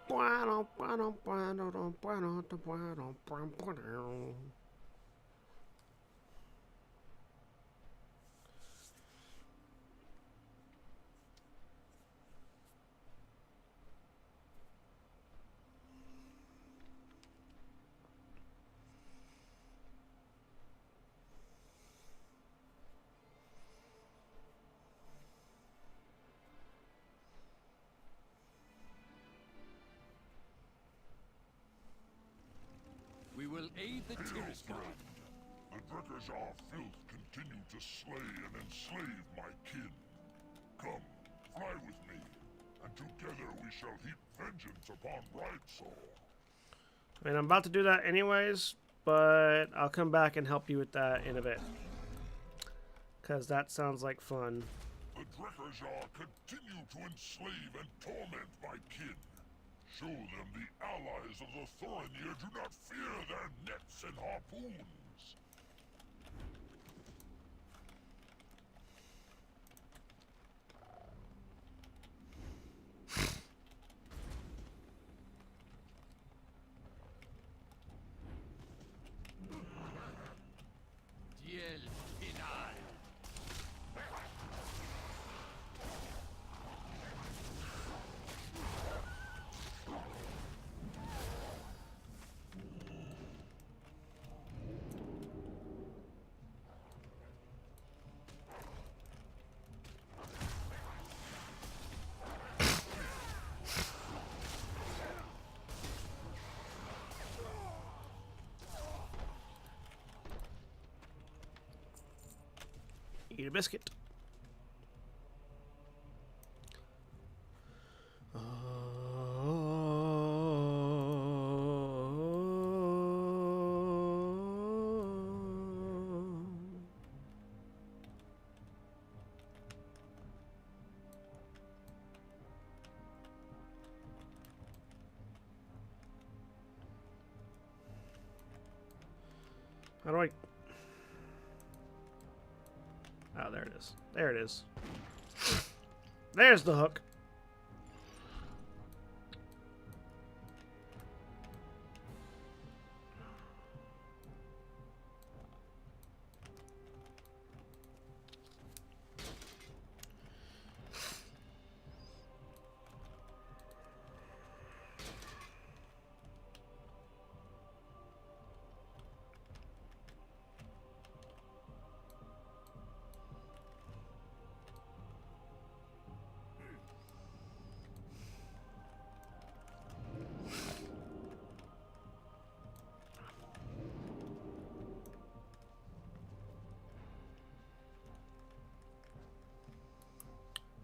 Bueno, bueno, bueno, bueno, bueno, bueno, bueno. We will aid the Hail, Tiras God. friend. The Drekkajar filth continue to slay and enslave my kin. Come, fly with me, and together we shall heap vengeance upon Hrideshall. I mean, I'm about to do that anyways, but I'll come back and help you with that in a bit. Because that sounds like fun. The Drekkajar continue to enslave and torment my kin. Show them the allies of the Thorinir do not fear their nets and harpoons. Diel Pinal. Eat a biscuit. How do I... Oh, there it is. There it is. There's the hook.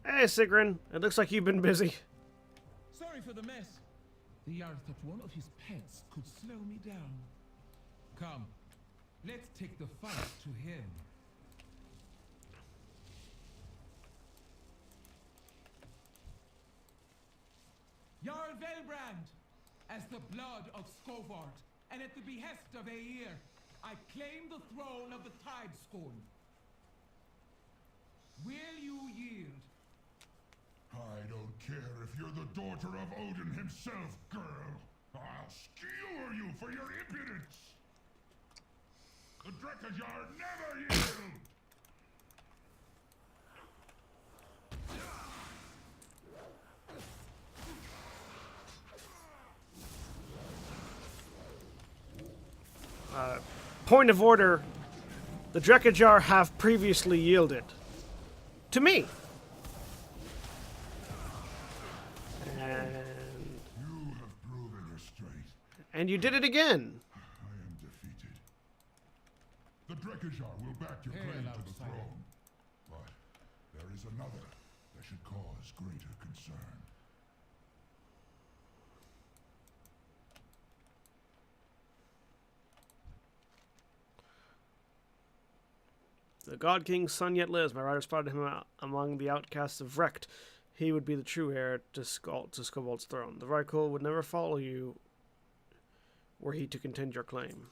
Hey, Sigrun. It looks like you've been busy. Sorry for the mess. The Jarl thought one of his pets could slow me down. Come, let's take the fight to him. Jarl Velbrand, as the blood of Skovard, and at the behest of Aegir, I claim the throne of the Tidescorn. Will you yield? I don't care if you're the daughter of Odin himself, girl. I'll skewer you for your impudence. The Drekkajar never yield. point of order, the Drekkajar have previously yielded. To me. You have proven your strength. And you did it again. I am defeated. The Drekkajar will back your claim to the throne. But there is another that should cause greater concern. The God King's son yet lives. My rider spotted him out among the outcasts of Vrecht. He would be the true heir to Skobald's throne. The Vrykul would never follow you were he to contend your claim.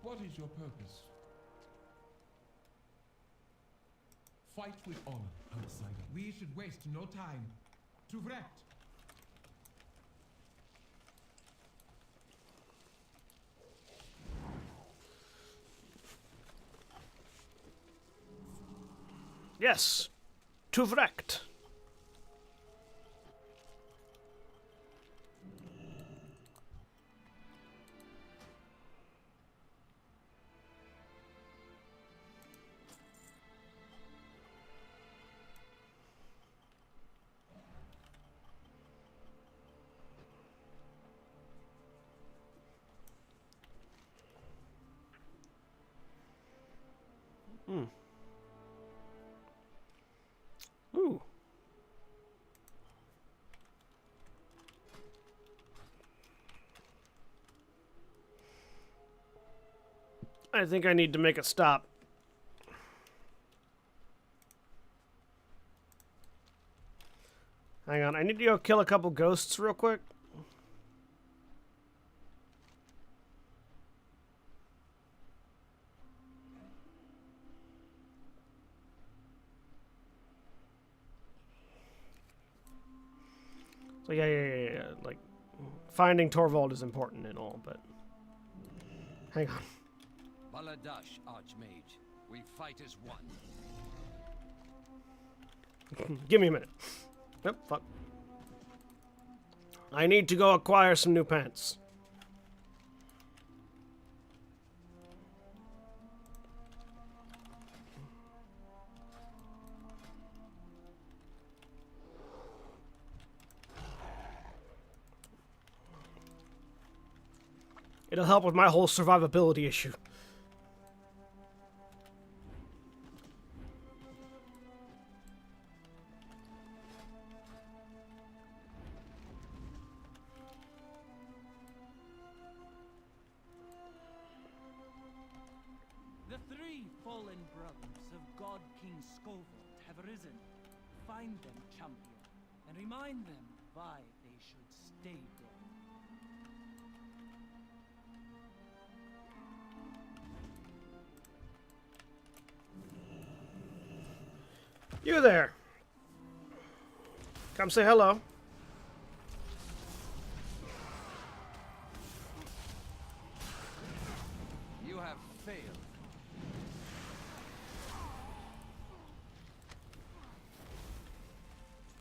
What is your purpose? Fight with honor, outsider. We should waste no time. To Vrecht! Yes, to Vrecht. Ooh. I think I need to make a stop. Hang on, I need to go kill a couple ghosts real quick. So yeah. Like, finding Torvald is important and all, but... Hang on. Baladash, Archmage. We fight as one. Give me a minute. Yep, fuck. I need to go acquire some new pants. It'll help with my whole survivability issue. The three fallen brothers of God King Skovald have arisen. Find them, champion, and remind them why they should stay dead. You there. Come say hello. You have failed.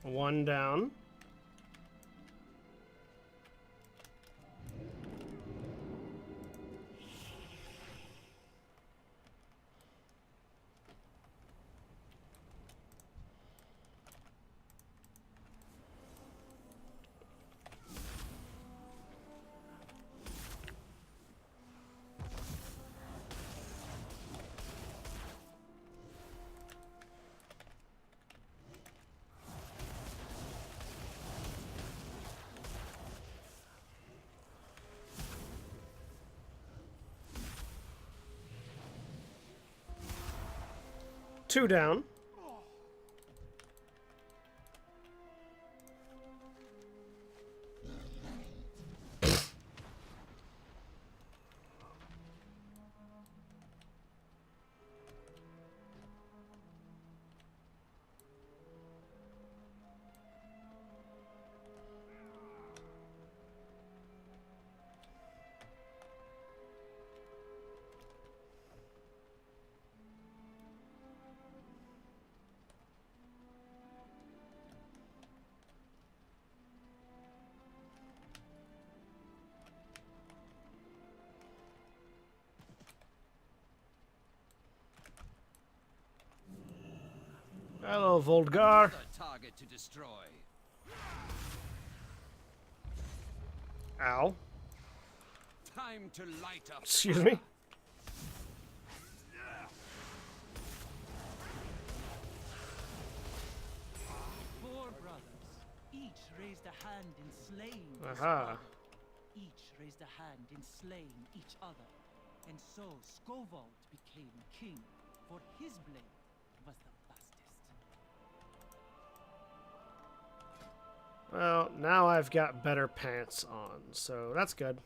One down. Two down. Hello, Volgar. Another target to destroy. Ow. Time to light up. Excuse me. Four brothers, each raised a hand in slaying his Aha. father. Each raised a hand in slaying each other. And so Skovald became king, for his blade was the fastest. Well, now I've got better pants on, so that's good.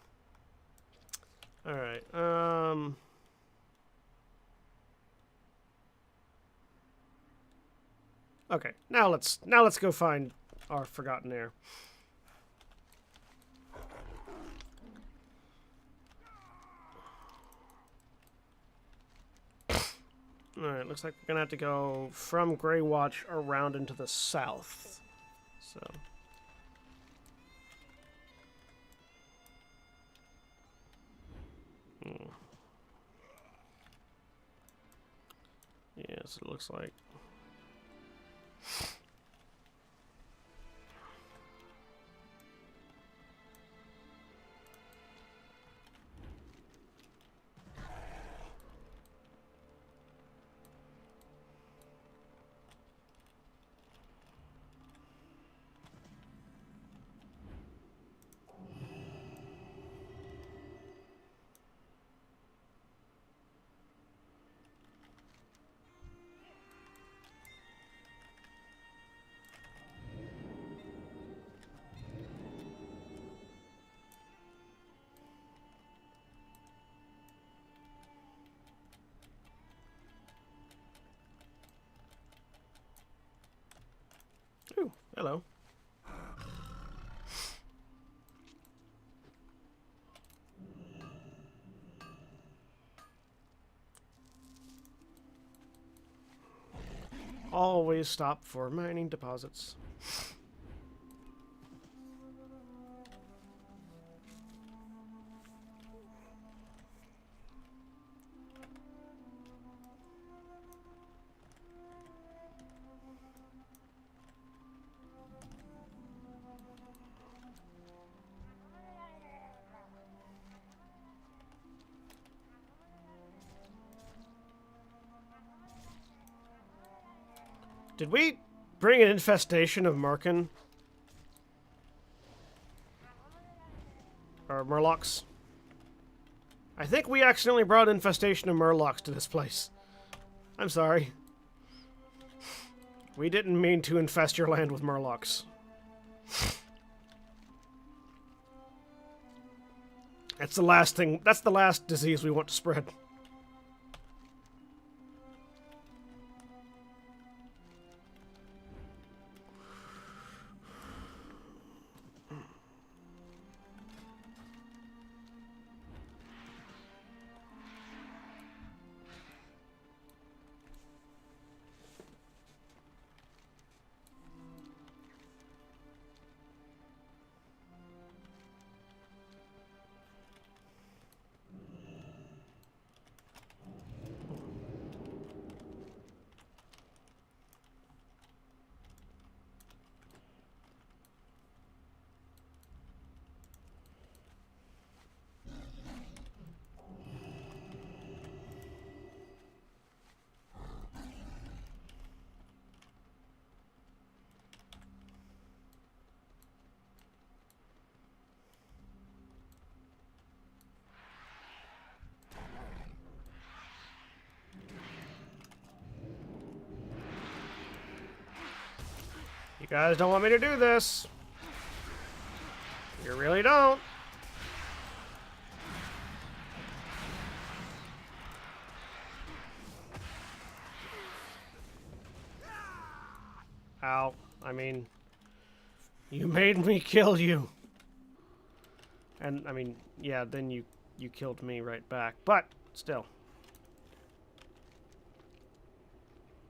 Alright, okay, now let's go find our forgotten heir. Alright, looks like we're gonna have to go from Greywatch around into the south. So. Yes, it looks like. Ooh, hello. Always stop for mining deposits. Did we bring an infestation of Merkin? Or Murlocs? I think we accidentally brought an infestation of Murlocs to this place. I'm sorry. We didn't mean to infest your land with Murlocs. That's the last thing. That's the last disease we want to spread. You guys don't want me to do this. You really don't. Ow. I mean, you made me kill you. And, I mean, yeah, then you killed me right back. But, still.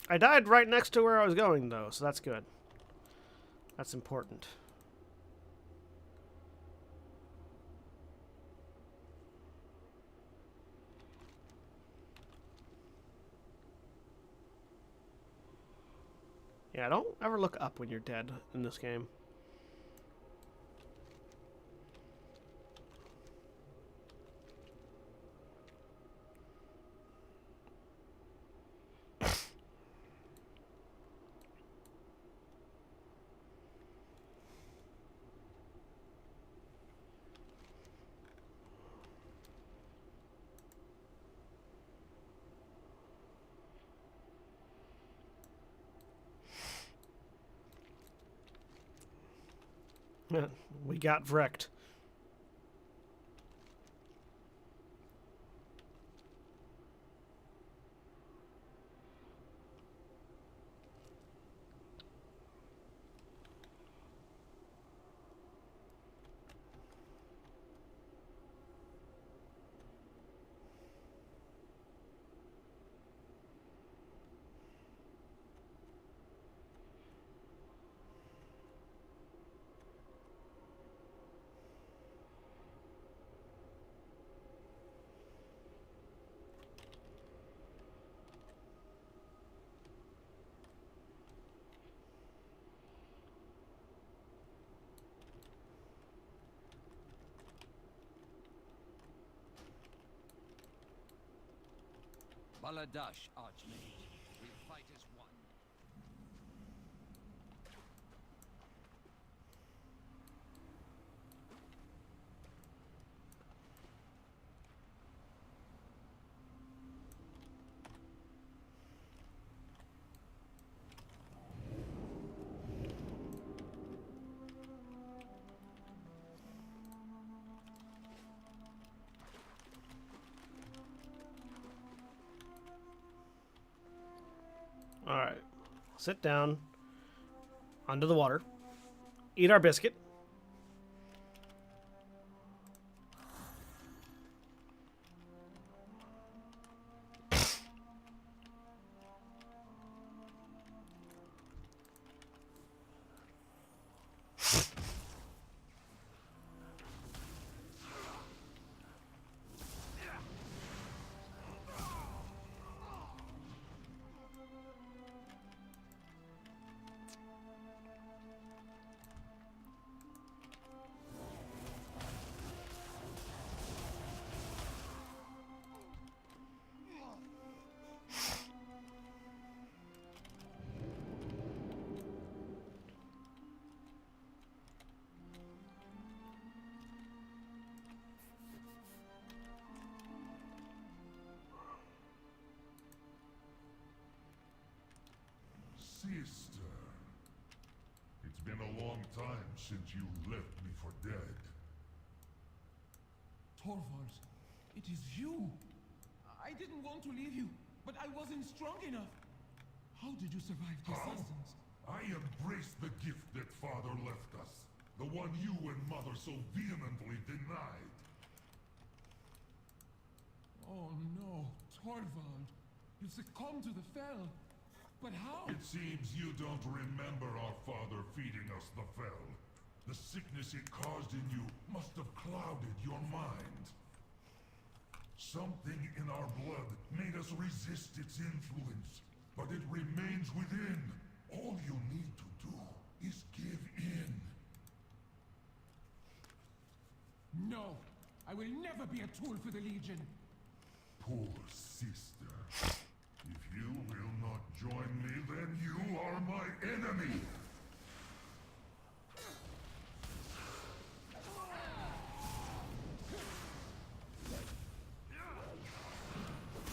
I died right next to where I was going, though, so that's good. That's important. Yeah, don't ever look up when you're dead in this game. We got wrecked. Baladash, Archmage. We fight as one. Alright. Sit down. Under the water. Eat our biscuit. Sister, it's been a long time since you left me for dead. Torvald, it is you. I didn't want to leave you, but I wasn't strong enough. How did you survive the How? assassins? I embraced the gift that Father left us. The one you and Mother so vehemently denied. Oh no, Torvald. You succumbed to the Fel. But how? It seems you don't remember our father feeding us the Fel. The sickness it caused in you must have clouded your mind. Something in our blood made us resist its influence, but it remains within. All you need to do is give in. No, I will never be a tool for the Legion. Poor sister. If you will not join me, then you are my enemy!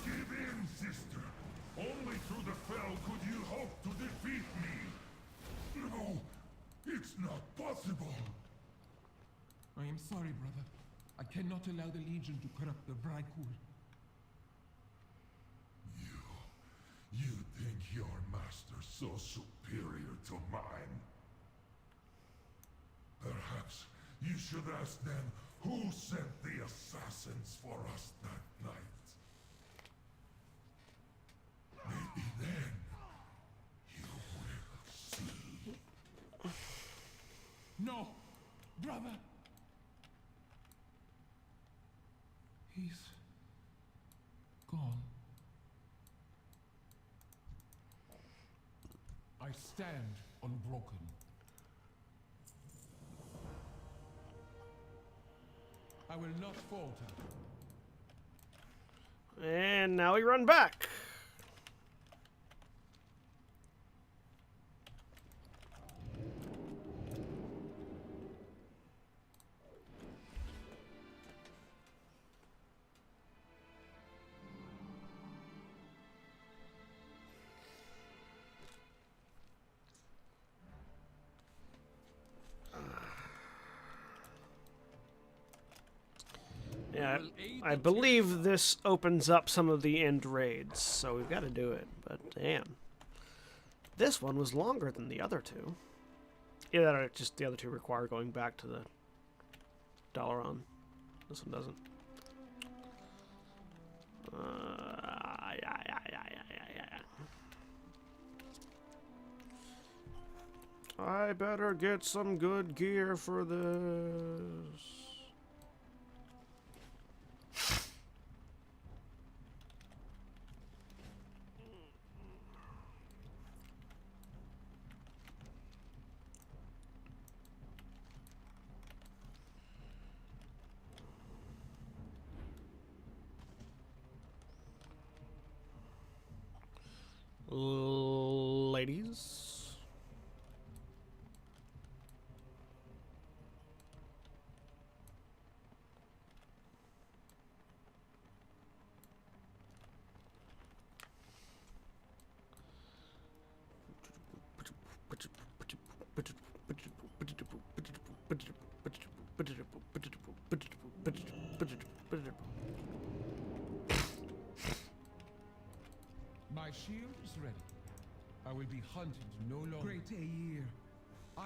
Give in, sister! Only through the Fel could you hope to defeat me! No! It's not possible! I am sorry, brother. I cannot allow the Legion to corrupt the Vrykul. You think your master so superior to mine? Perhaps you should ask them who sent the assassins for us that night. Maybe then you will see. No, brother. He's gone. I stand unbroken. I will not falter. And now we run back. Yeah, I believe this opens up some of the end raids, so we've got to do it. But damn, this one was longer than the other two. Yeah, just the other two require going back to the Dalaran. This one doesn't. I better get some good gear for this. Ladies. My shield is ready. I will be hunted no longer. Great Aegir,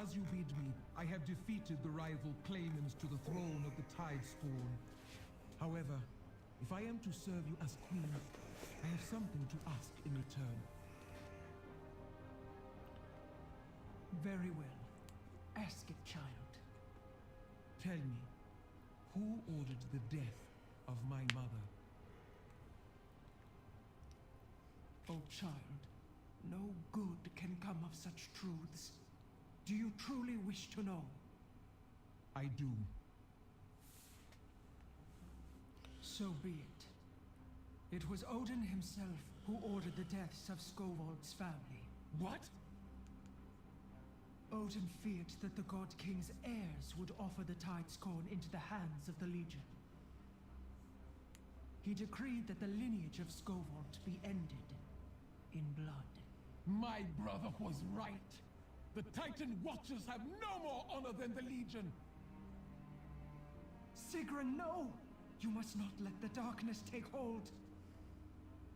as you bid me, I have defeated the rival claimants to the throne of the Tidespawn. However, if I am to serve you as queen, I have something to ask in return. Very well. Ask it, child. Tell me, who ordered the death of my mother? Oh, child, no good can come of such truths. Do you truly wish to know? I do. So be it. It was Odin himself who ordered the deaths of Skovald's family. What? Odin feared that the God King's heirs would offer the Tidescorn into the hands of the Legion. He decreed that the lineage of Skovald be ended in blood. My brother was right. The Titan Watchers have no more honor than the Legion. Sigrun, no! You must not let the darkness take hold.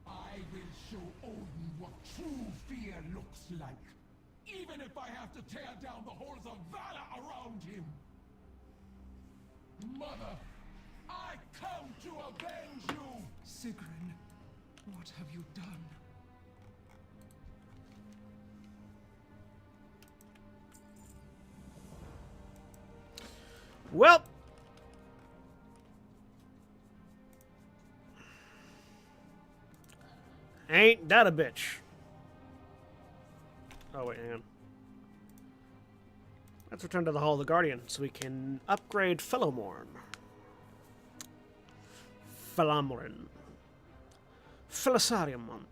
I will show Odin what true fear looks like. Even if I have to tear down the halls of valor around him. Mother, I come to avenge you! Sigrun, what have you done? Well, ain't that a bitch? Oh wait, hang on. Let's return to the Hall of the Guardian so we can upgrade Philomorn. Philomorin. Philisariumon.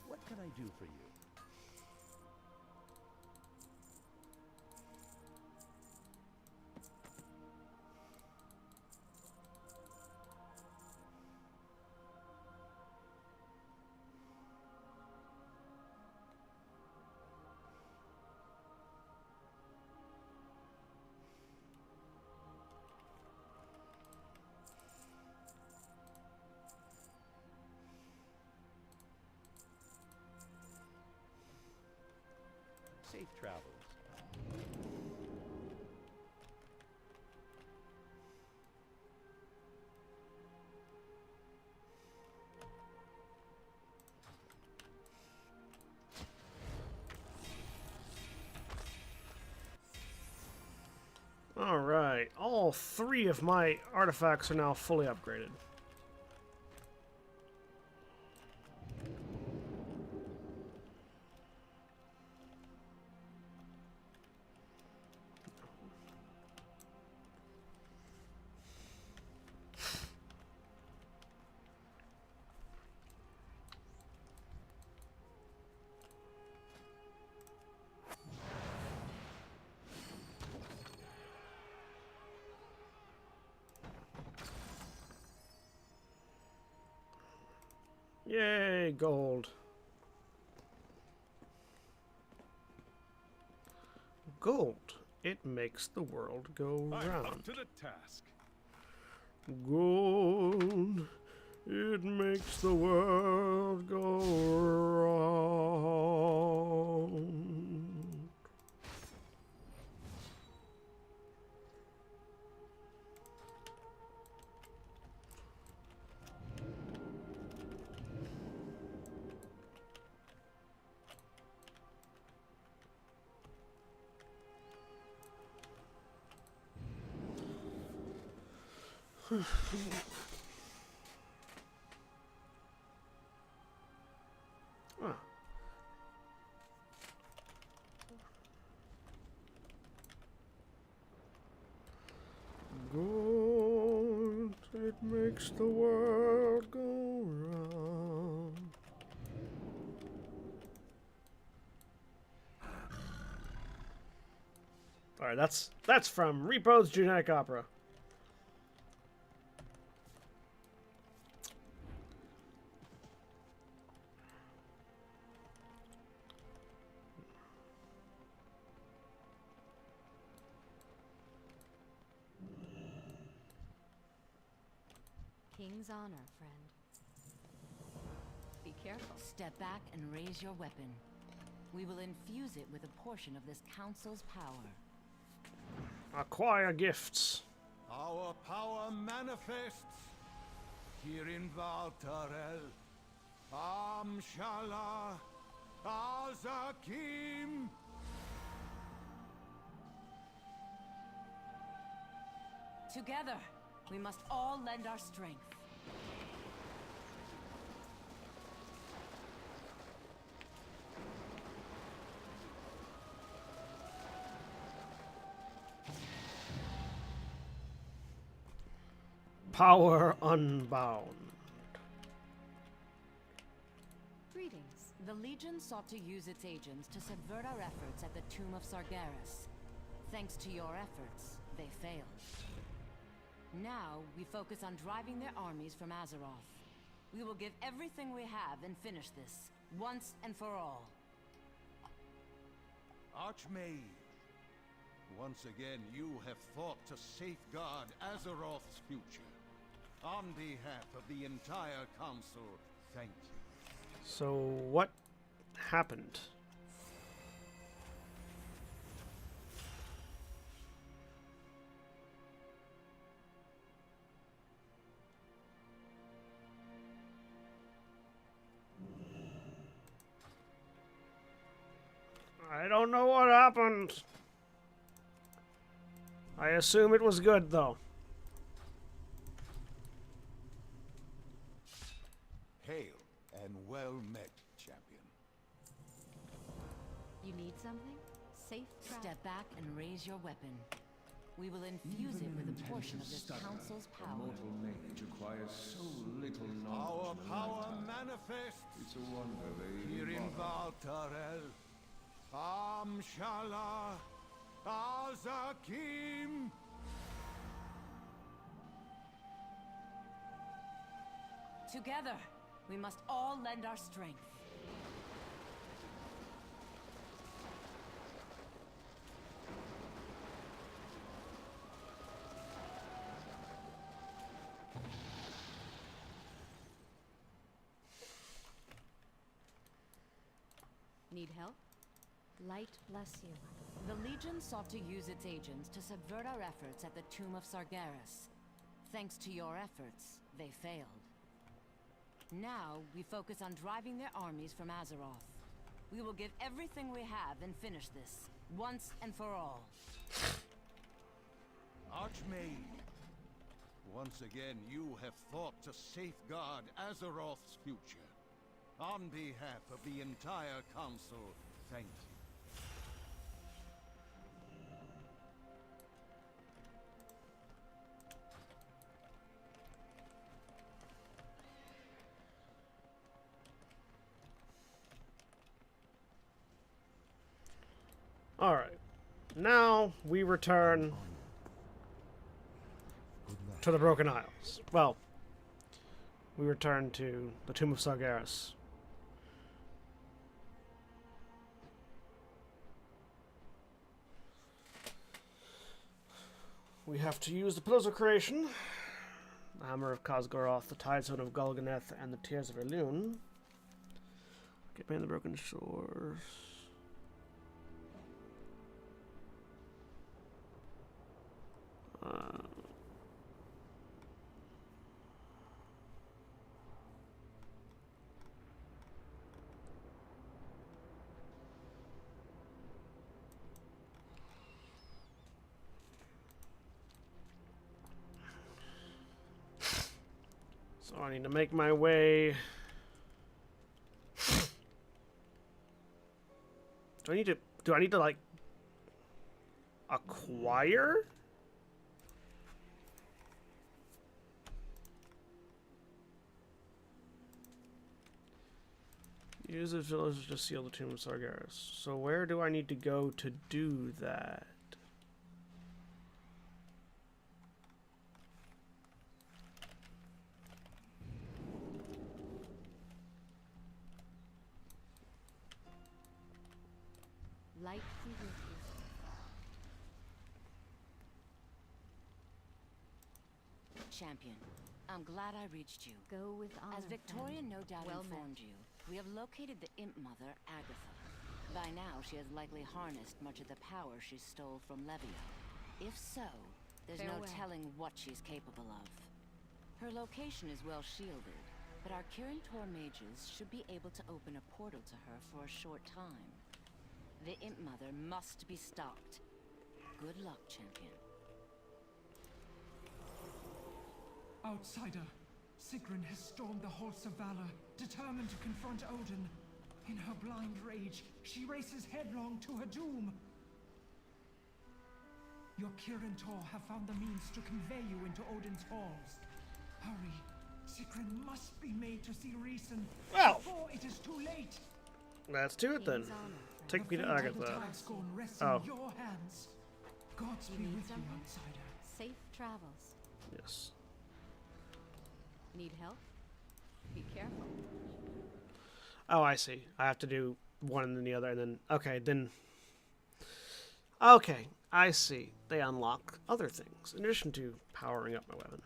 What can I do for you? Safe travels. all 3 of my artifacts are now fully upgraded. Yay, gold. Gold. It makes the world go I'm round. up to the task. Gold. It makes the world go round. Ah. Gold, it makes the world go round. All right, that's from Repo's Genetic Opera. King's honor, friend. Be careful. Step back and raise your weapon. We will infuse it with a portion of this council's power. Acquire gifts. Our power manifests here in Valtarel. Amshala Azakim. Together, we must all lend our strength. Power unbound. Greetings. The Legion sought to use its agents to subvert our efforts at the Tomb of Sargeras. Thanks to your efforts, they failed. Now, we focus on driving their armies from Azeroth. We will give everything we have and finish this, once and for all. Archmage, once again you have fought to safeguard Azeroth's future. On behalf of the entire council, thank you. So, what happened? I don't know what happened. I assume it was good, though. Hail and well met, champion. You need something? Safe travel. Step back and raise your weapon. We will infuse it with a portion of this council's power. A mortal mage acquires so little knowledge. Our in a power lifetime. manifests It's a wonder they here in bother. Valtarel. Amshala Azakim. Together, we must all lend our strength. Need help? Light bless you. The Legion sought to use its agents to subvert our efforts at the Tomb of Sargeras. Thanks to your efforts, they failed. Now, we focus on driving their armies from Azeroth. We will give everything we have and finish this, once and for all. Archmage, Archmage. Once again, you have fought to safeguard Azeroth's future. On behalf of the entire Council, thank you. Alright. Now we return to the Broken Isles. Well, we return to the Tomb of Sargeras. We have to use the Pillars of Creation, the Hammer of Khazgoroth, the Tidestone of Gul'Ganeth, and the Tears of Elune. Get me in the Broken Shores. So I need to make my way. Do I need to like acquire? Use the village to seal the Tomb of Sargeras. So where do I need to go to do that? Light be with you. Champion, I'm glad I reached you. Go with honor. As Victoria friend. no doubt Well informed met. you, we have located the Imp Mother, Agatha. By now, she has likely harnessed much of the power she stole from Levio. If so, there's no Farewell. telling what she's capable of. Her location is well shielded, but our Kirin Tor mages should be able to open a portal to her for a short time. The Imp Mother must be stopped. Good luck, champion. Outsider, Sigrun has stormed the halls of valor, determined to confront Odin. In her blind rage, she races headlong to her doom. Your Kirin Tor have found the means to convey you into Odin's halls. Hurry, Sigrun must be made to see reason before it is too late. Let's do it then. Take me to Agatha. Oh. Your hands. Gods be with you, outsider. Safe travels. Yes. Need help? Be careful. Oh, I see. I have to do one and then the other, and then... Okay, then... Okay, I see. They unlock other things, in addition to powering up my weapon.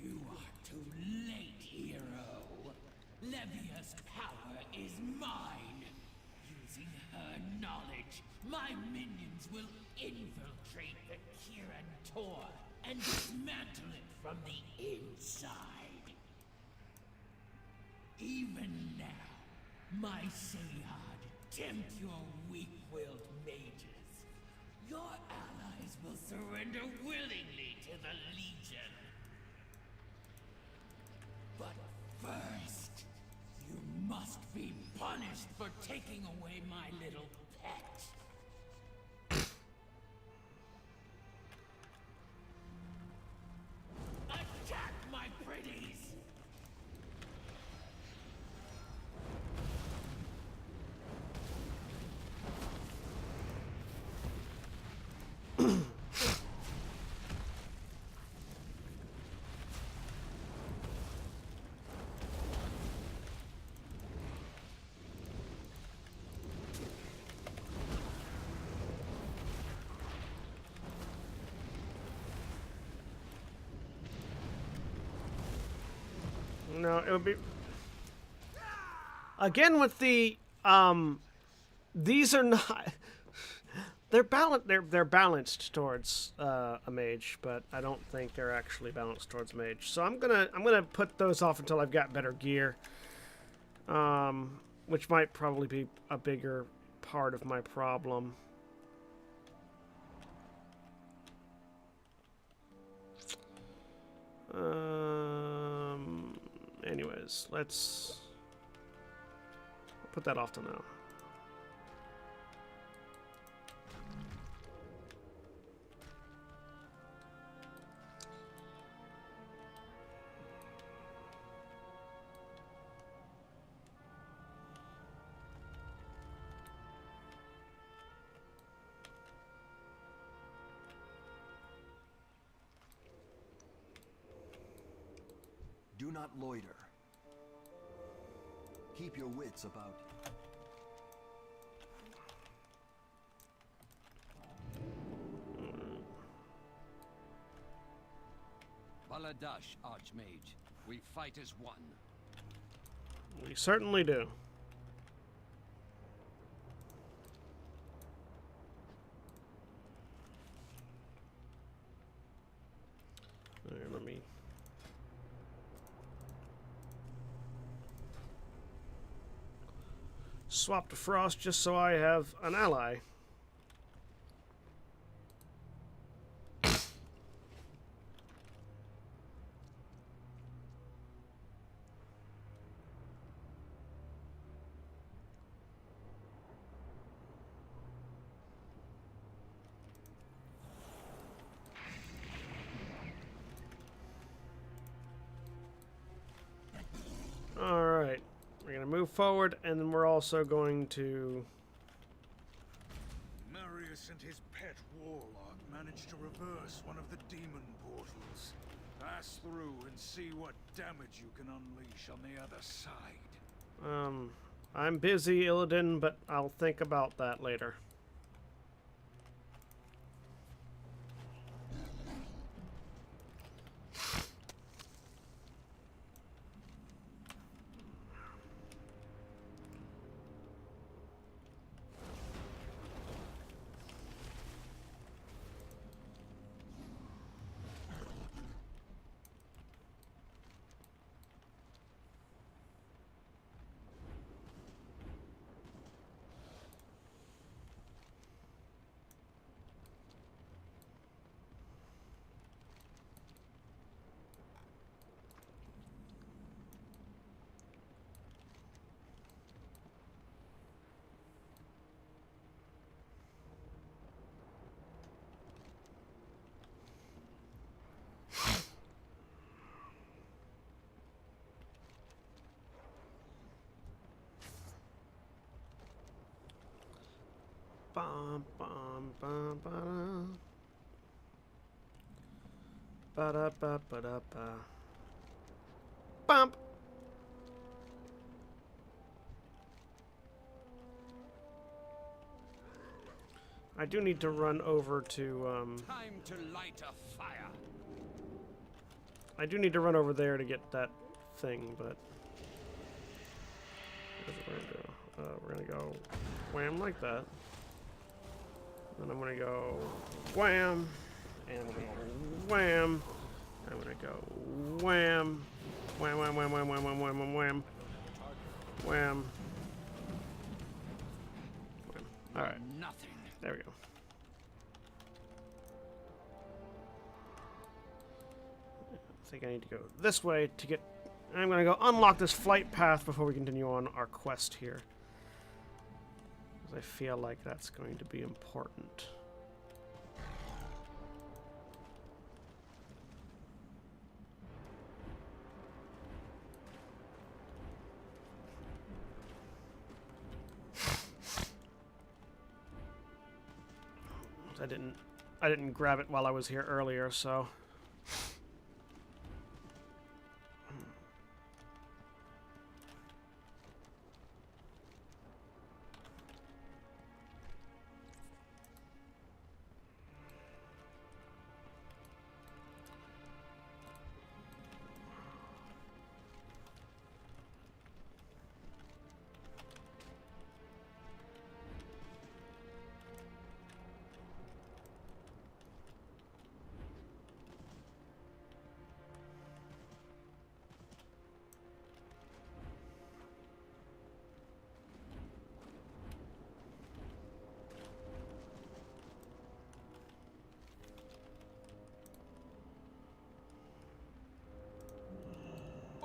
You are too late, hero. Levia's power is mine. Using her knowledge, my minions will infiltrate the Kirin Tor and dismantle it from the inside. Even now, my Sayad tempt your weak-willed mages. Your allies will surrender willingly to the Legion. But first, you must be punished for taking away my little pet. Attack, my pretties! No, it would be... Again with the, these are not... They're balanced towards a mage, but I don't think they're actually balanced towards mage. So I'm gonna put those off until I've got better gear. which might probably be a bigger part of my problem. Anyways, let's put that off to now. Do not loiter. Keep your wits about you. Baladash, Archmage. We fight as one. We certainly do. All right, let me swap to Frost just so I have an ally. Alright, we're going to move forward, and then we're also going to... Marius and his pet warlock managed to reverse one of the demon portals. Pass through and see what damage you can unleash on the other side. I'm busy, Illidan, but I'll think about that later. Bum, bum, bum, ba-da. Ba-da-ba-ba-da-ba. Bump! I do need to run over to, Time to light a fire. I do need to run over there to get that thing, but... Here's what we're gonna do. We're gonna go wham like that. Then I'm gonna go wham, and I'm gonna go wham. I'm gonna go wham, wham, wham, wham, wham, wham, wham, wham, wham, wham, wham. All right. Nothing. There we go. I think I need to go this way to get. I'm gonna go unlock this flight path before we continue on our quest here. I feel like that's going to be important. I didn't grab it while I was here earlier, so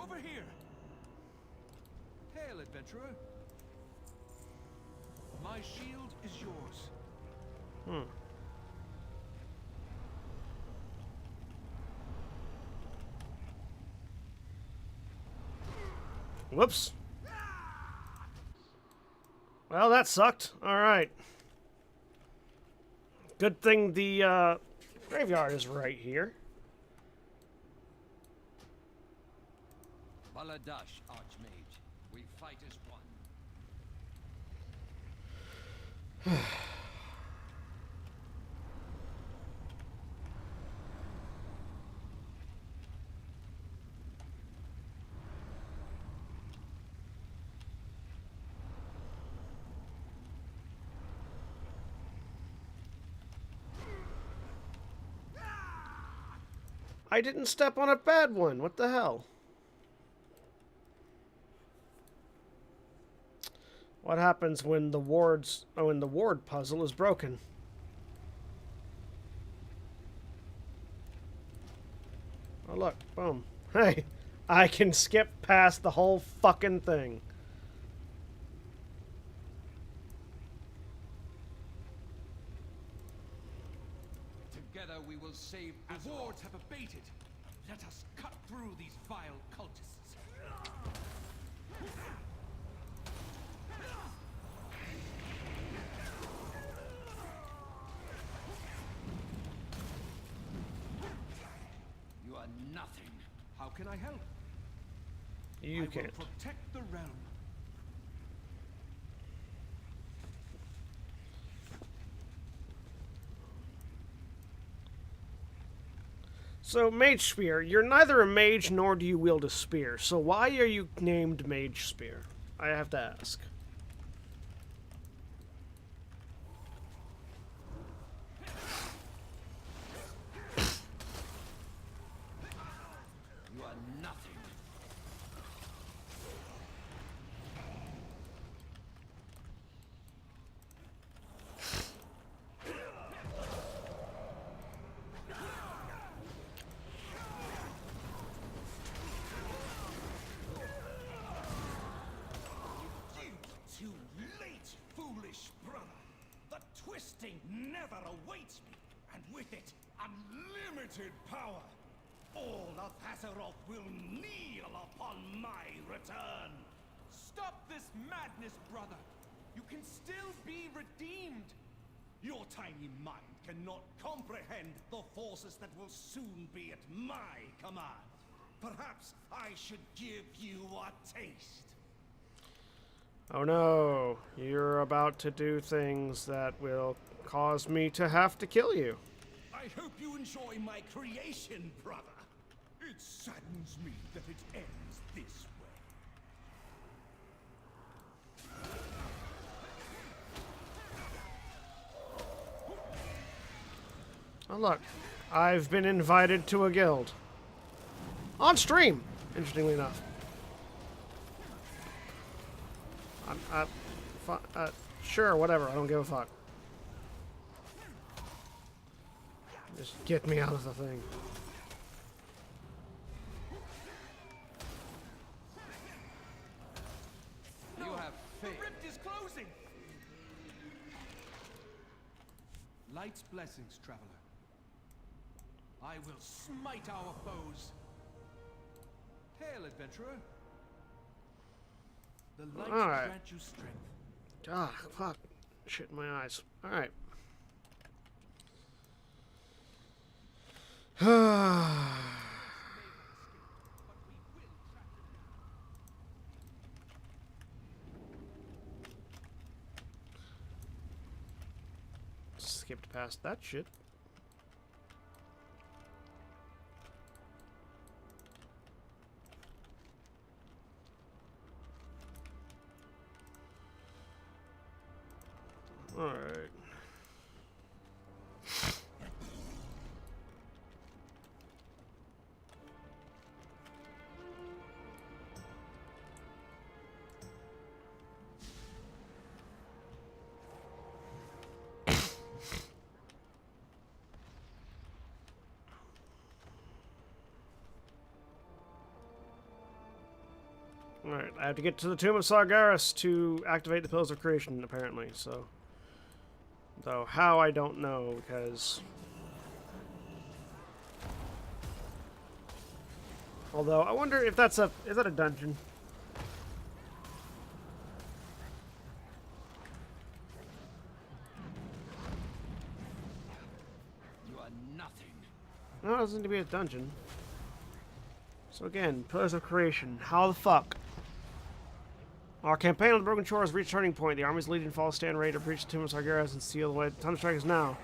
over here! Hail, adventurer. My shield is yours. Whoops. Well, that sucked. Alright. Good thing the graveyard is right here. Baladash, Archmage. We fight as one. I didn't step on a bad one. What the hell? What happens when the when the ward puzzle is broken? Oh look, boom. Hey, I can skip past the whole fucking thing. Together we will save The wards have abated. Let us cut through these vile cultists. You are nothing. How can I help? You I can't. will protect the realm. So, Mage Spear, you're neither a mage nor do you wield a spear. So why are you named Mage Spear? I have to ask. You are nothing. Too late, foolish brother. The twisting never awaits me, and with it, unlimited power. All of Azeroth will kneel upon my return. Stop this madness, brother. You can still be redeemed. Your tiny mind cannot comprehend the forces that will soon be at my command. Perhaps I should give you a taste. Oh no, you're about to do things that will cause me to have to kill you. I hope you enjoy my creation, brother. It saddens me that it ends this way. Oh look, I've been invited to a guild. On stream, interestingly enough. Sure, whatever, I don't give a fuck. Just get me out of the thing. You have faith. The rift is closing. Light's blessings, traveler. I will smite our foes. Hail, adventurer. The light Alright. grant you strength. Ah, fuck. Shit in my eyes. Alright. Skipped past that shit. Alright. Alright, I have to get to the Tomb of Sargeras to activate the Pillars of Creation, apparently, so... Though, how, I don't know, because... Although, I wonder if that's a... Is that a dungeon? You are nothing. No, it doesn't seem to be a dungeon. So again, Pillars of Creation. How the fuck? Our campaign on the Broken Shore has reached turning point. The army's leading fall stand ready to breach the Tomb of Sargeras and seal the way. Time to strike us now.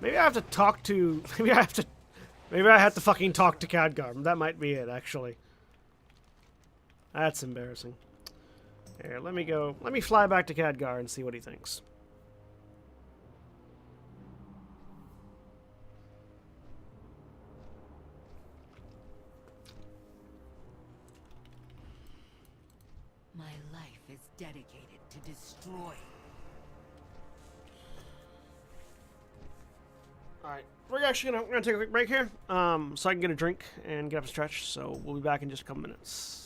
Maybe I have to talk to... Maybe I have to fucking talk to Khadgar. That might be it, actually. That's embarrassing. Here, let me go. Let me fly back to Khadgar and see what he thinks. My life is dedicated to destroy. Alright, we're actually gonna take a quick break here, so I can get a drink and get up and stretch, so we'll be back in just a couple minutes.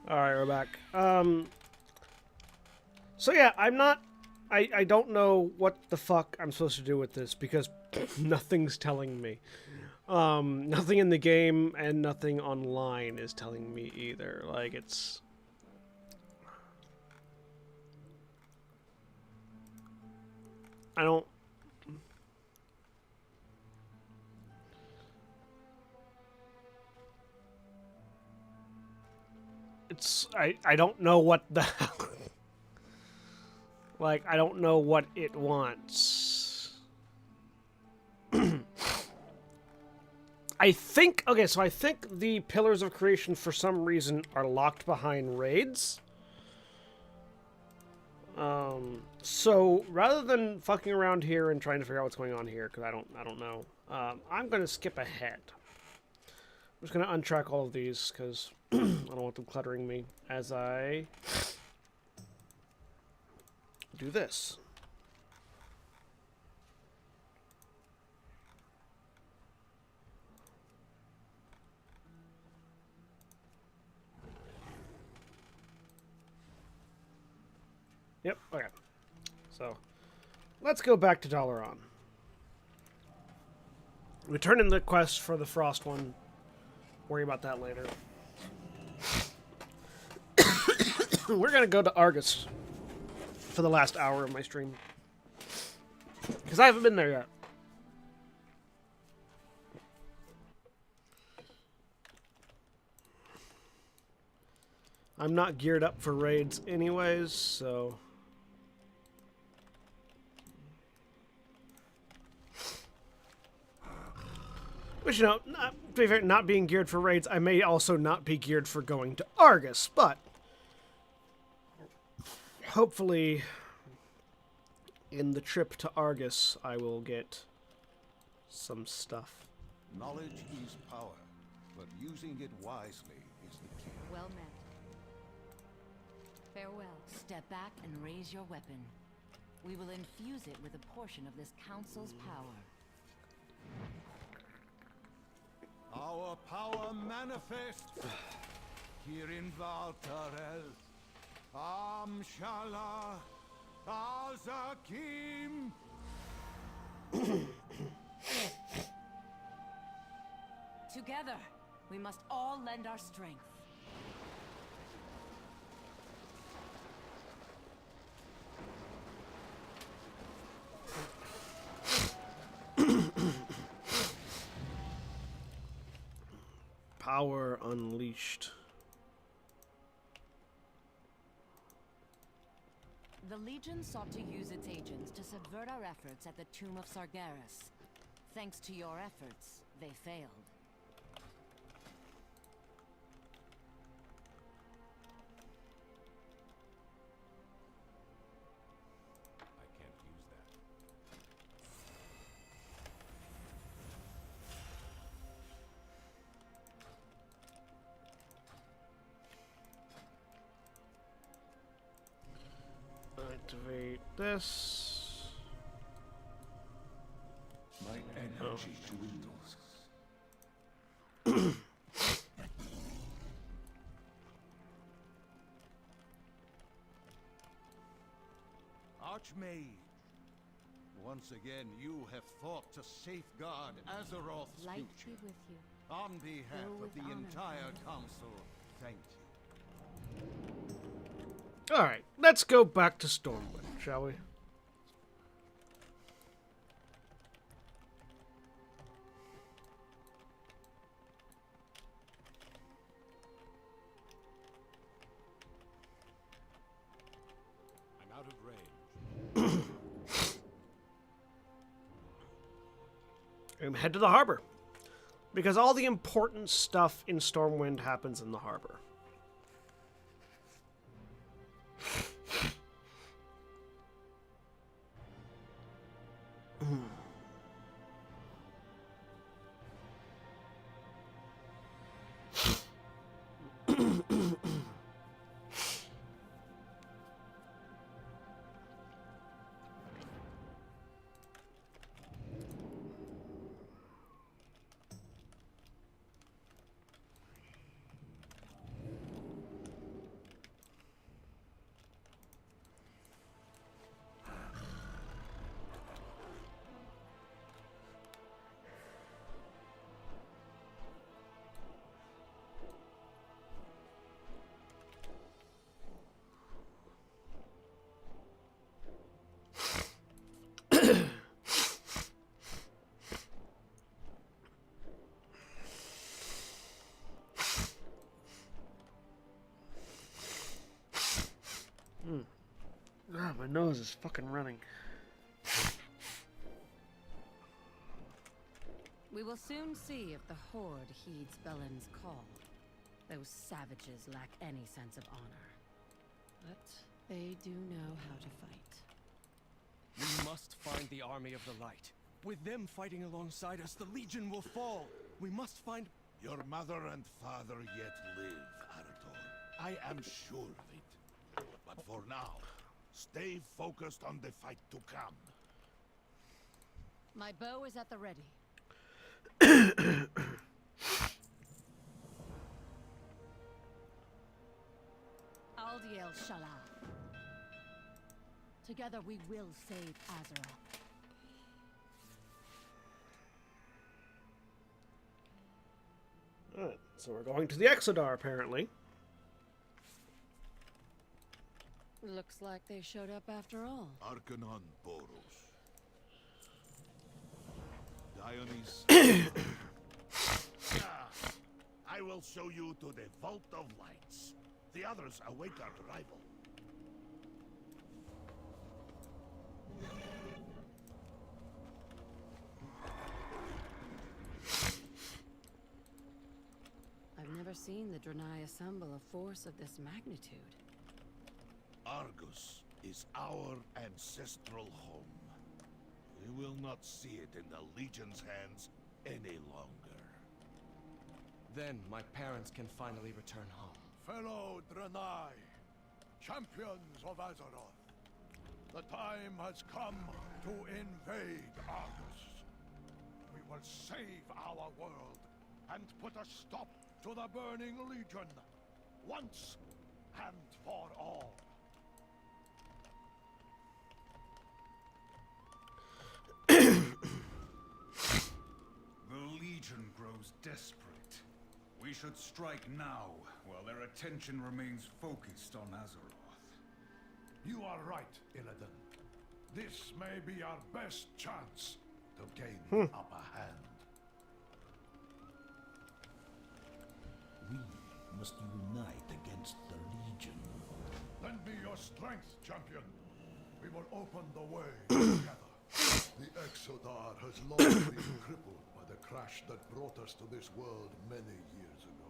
Alright, we're back. So yeah, I don't know what the fuck I'm supposed to do with this because nothing's telling me. Nothing in the game and nothing online is telling me either. Like, it's... I don't... I don't know what the hell... Like, I don't know what it wants. I think... Okay, so I think the Pillars of Creation, for some reason, are locked behind raids. So, rather than fucking around here and trying to figure out what's going on here, because I don't know, I'm going to skip ahead. I'm just going to untrack all of these, because I don't want them cluttering me as I do this. Yep, okay. So, let's go back to Dalaran. We turn in the quest for the Frost one. Worry about that later. We're gonna go to Argus for the last hour of my stream. Because I haven't been there yet. I'm not geared up for raids anyways, so... Which, you know, to be fair, not being geared for raids, I may also not be geared for going to Argus, but... Hopefully, in the trip to Argus, I will get some stuff. Knowledge is power, but using it wisely is the key. Well met. Farewell. Step back and raise your weapon. We will infuse it with a portion of this council's power. Our power manifests here in Valtarel. Amshala Azakim. Together, we must all lend our strength. Power unleashed. The Legion sought to use its agents to subvert our efforts at the Tomb of Sargeras. Thanks to your efforts, they failed. I can't use that. Activate this. My energy dwindles. Archmage, once again you have fought to safeguard Azeroth's Light future. be with you. On behalf Go of with the honor, entire Commander. council, thank you. Alright, let's go back to Stormwind, shall we? I'm out of range. And head to the harbor. Because all the important stuff in Stormwind happens in the harbor. Ah, my nose is fucking running. We will soon see if the Horde heeds Belen's call. Those savages lack any sense of honor. But they do know how to fight. We must find the army of the light. With them fighting alongside us, the Legion will fall. We must find... Your mother and father yet live, Arator. I am sure of it. But for now, stay focused on the fight to come. My bow is at the ready. Aldiel Shala. Together we will save Azeroth. Alright, so we're going to the Exodar, apparently. Looks like they showed up after all. Arcanon Boros. Dionys. I will show you to the Vault of Lights. The others await our arrival. I've never seen the Draenei assemble a force of this magnitude. Argus is our ancestral home. We will not see it in the Legion's hands any longer. Then my parents can finally return home. Fellow Draenei, champions of Azeroth, the time has come to invade Argus. We will save our world and put a stop to the Burning Legion, once and for all. The Legion grows desperate. We should strike now, while their attention remains focused on Azeroth. You are right, Illidan. This may be our best chance to gain the upper hand. We must unite against the Legion. Lend me your strength, champion. We will open the way together. The Exodar has long been crippled by the crash that brought us to this world many years ago.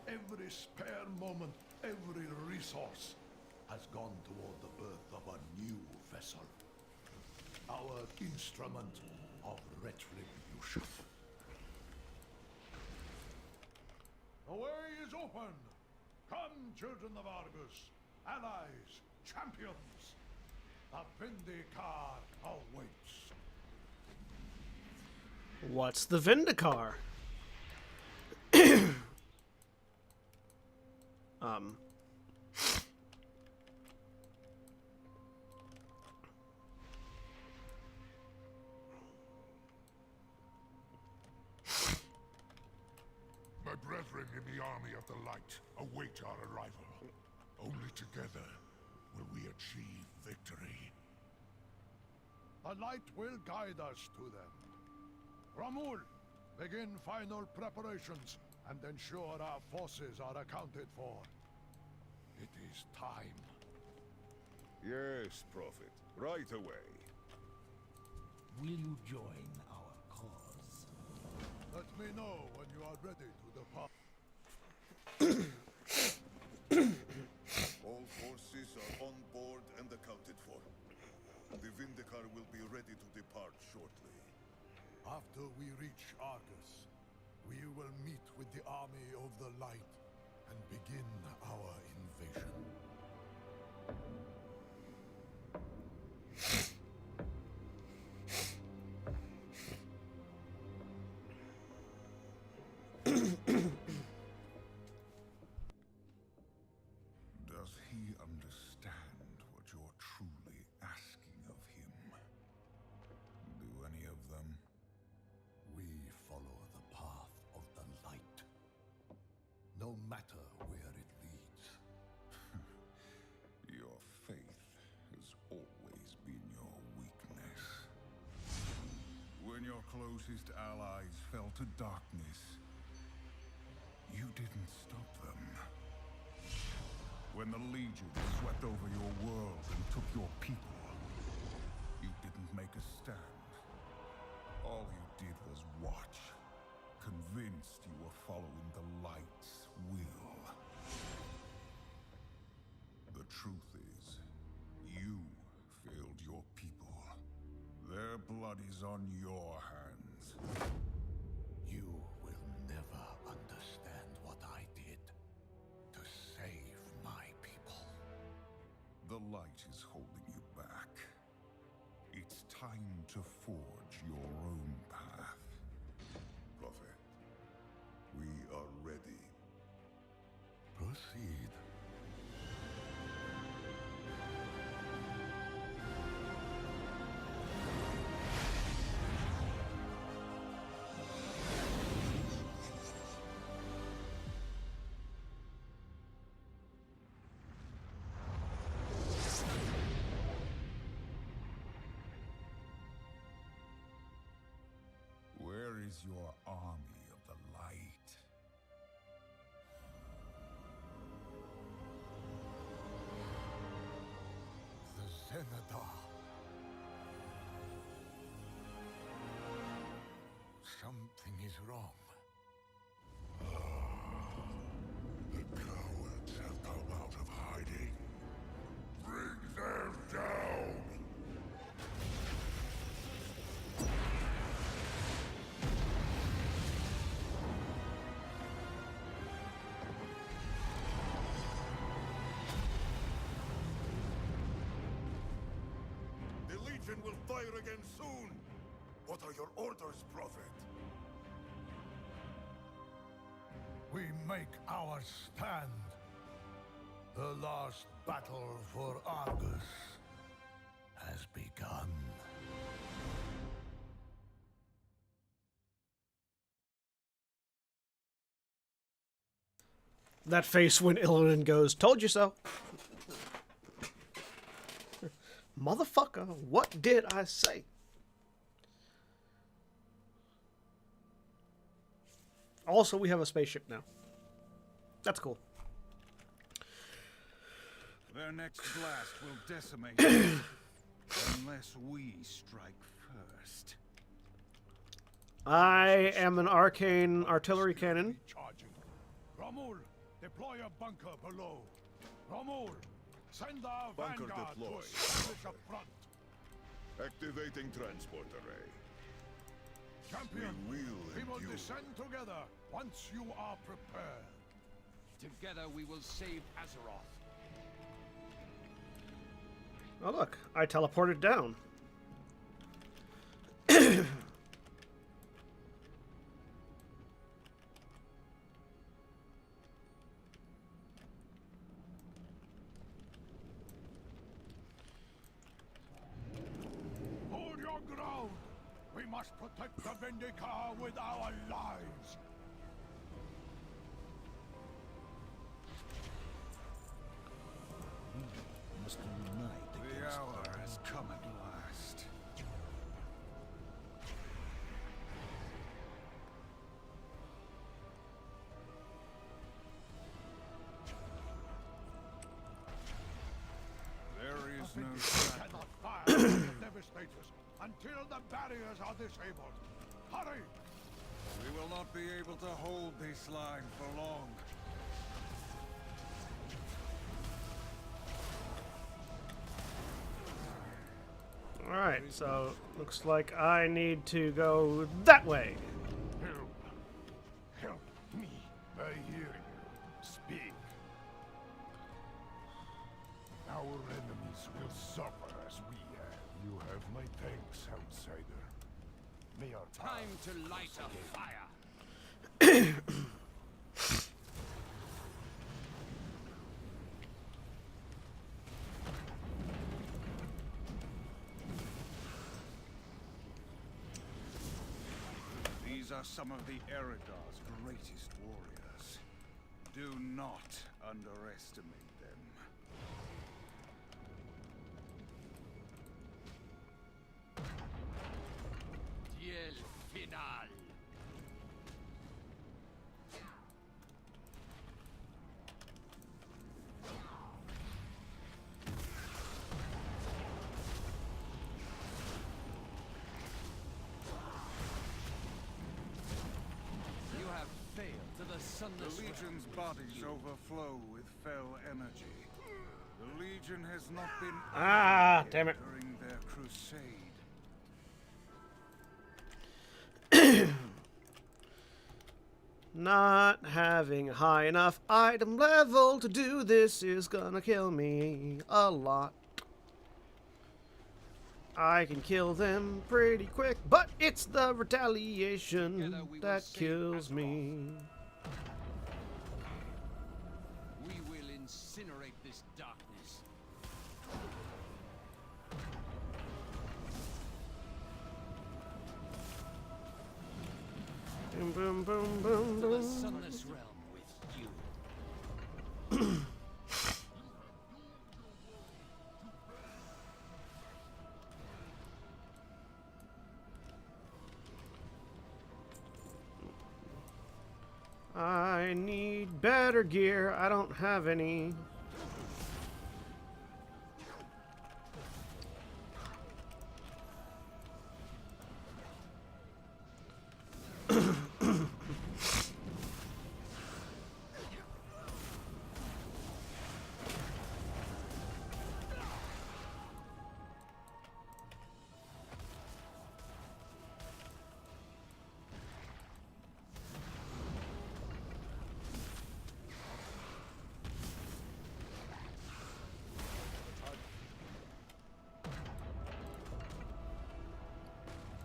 Every spare moment, every resource has gone toward the birth of a new vessel. Our instrument of retribution. The way is open! Come, children of Argus, allies, champions! The Vindicar awaits. What's the Vindicar? My brethren in the army of the light await our arrival. Only together will we achieve victory. The light will guide us to them. Ramul, begin final preparations and ensure our forces are accounted for. It is time. Yes, Prophet. Right away. Will you join our cause? Let me know when you are ready to depart. All forces are on board and accounted for. The Vindicar will be ready to depart shortly. After we reach Argus, we will meet with the army of the light and begin our invasion. Does he understand what you're truly asking of him? Do any of them? We follow the path of the light, no matter where it leads. Your faith has always been your weakness. When your closest allies fell to darkness, you didn't stop them. When the Legion swept over your world and took your people, you didn't make a stand. All you did was watch, convinced you were following the Light's will. The truth is, you failed your people. Their blood is on your hands. You will never understand what I did to save my people. The Light is holding you back. It's time to forge your own path. Prophet, we are ready. Proceed. Where is your army of the Light? The Zenadar. Something is wrong. The cowards have come out of hiding. Bring them down! The Legion will fire again soon! What are your orders, Prophet? We make our stand. The last battle for Argus has begun. That face when Illidan goes, "Told you so." Motherfucker, what did I say? Also, we have a spaceship now. That's cool. Their next blast will decimate us unless we strike first. I am an arcane artillery cannon. Charging. Romul, deploy a bunker below. Romul, send our Bunker vanguard deployed. to establish a front. Activating transport array. Champion, We will endure. descend together once you are prepared. Together we will save Azeroth. Oh look, I teleported down. Hold your ground. We must protect the Vindicar with our lives. Must unite The against hour has come at last. There is no time. Cannot fire the devastators until the barriers are disabled. Hurry! We will not be able to hold this line for long. Alright, so looks like I need to go that way. Help me. I hear you. Speak. Our enemies will suffer as we have. You have my thanks, outsider. May our Time to light a fire. These are some of the Eridar's greatest warriors. Do not underestimate them. Duel final. The Legion's bodies overflow with fell energy. The Legion has not been damn it. during their crusade. Not having a high enough item level to do this is gonna kill me a lot. I can kill them pretty quick, but it's the retaliation that kills me. We will incinerate this darkness. Boom, boom, boom, boom, To the boom. sunless realm with you. I need better gear. I don't have any.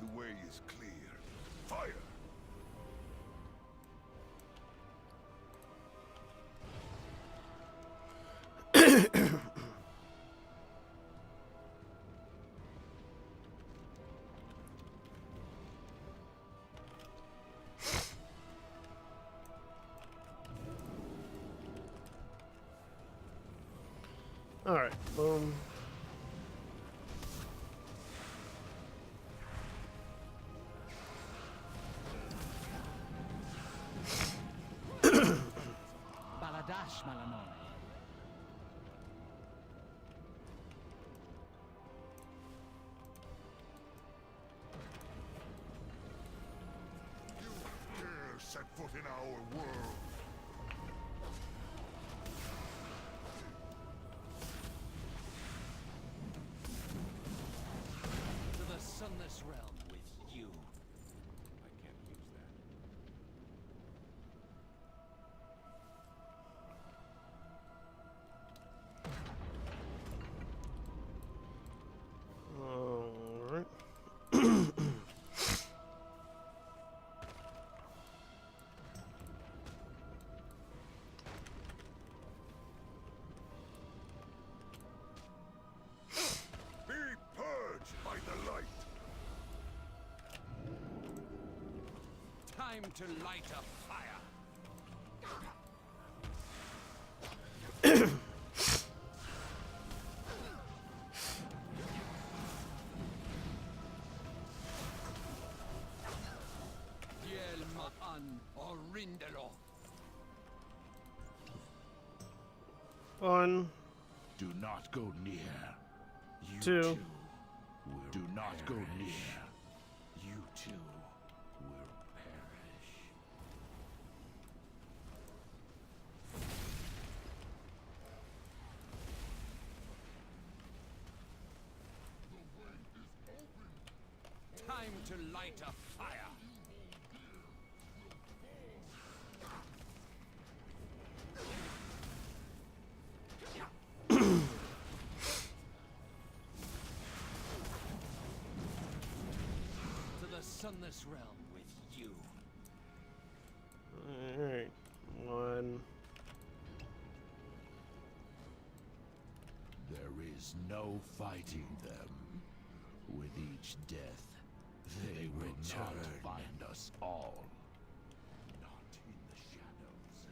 The way is clear. Fire! All right, boom. Baladash Malanone. Dare set foot in our world. To the sunless realm with you. I can't use that. All right. Be purged by the light. Time to light a fire. Diel Ma'an Orindelo. 1, Do not go near. You 2. too will Do not go near. You too will perish. Time to light a fire. To the sunless realm with you. All right, 1. There is no fighting them. With each death, they will not find us all. Not in the shadows.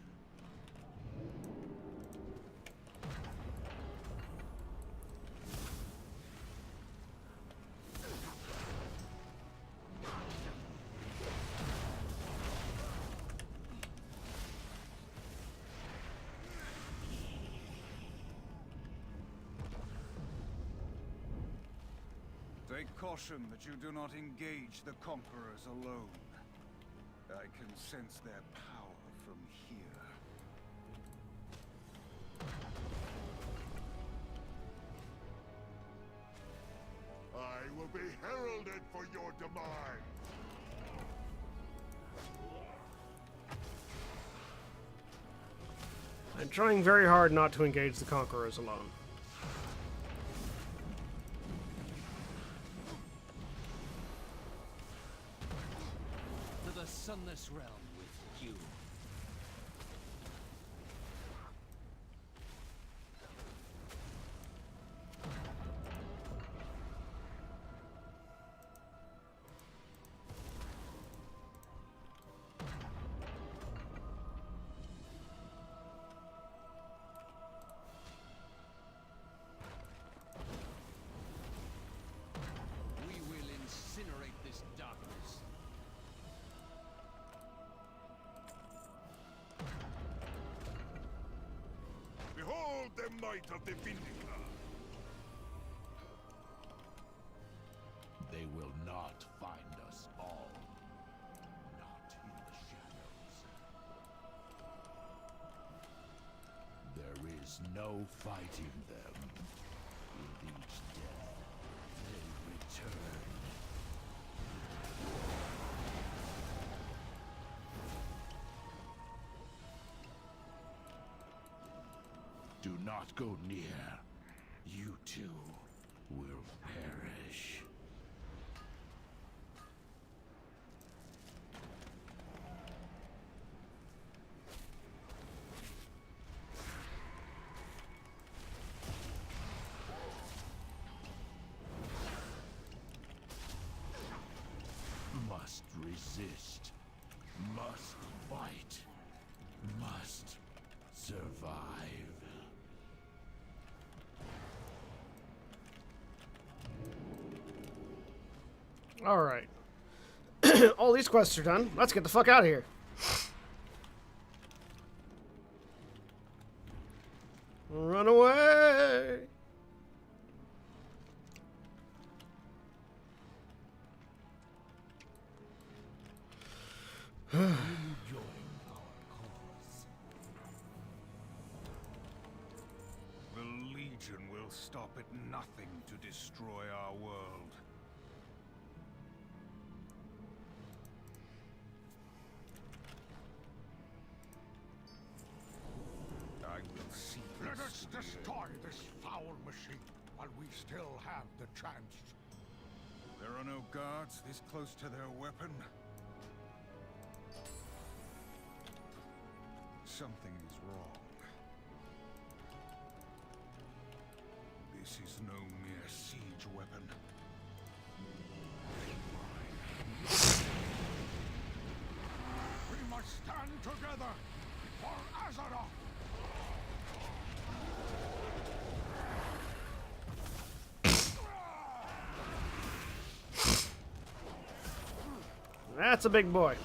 Take caution that you do not engage the conquerors alone. I can sense their power from be heralded for your demise. I'm trying very hard not to engage the Conquerors alone. To the sunless realm with you. We will incinerate this darkness. Behold the might of the Vindica! They will not find us all. Not in the shadows. There is no fighting them. With each death, they return. Do not go near. You too will perish. Must resist. Must fight. Must survive. Alright. All these quests are done. Let's get the fuck out of here. Run away! The Legion will stop at nothing to destroy our world. I will see Let this us clear. destroy this foul machine while we still have the chance. There are no guards this close to their weapon. Something is wrong. This is no mere siege weapon. We must stand together for Azeroth! That's a big boy.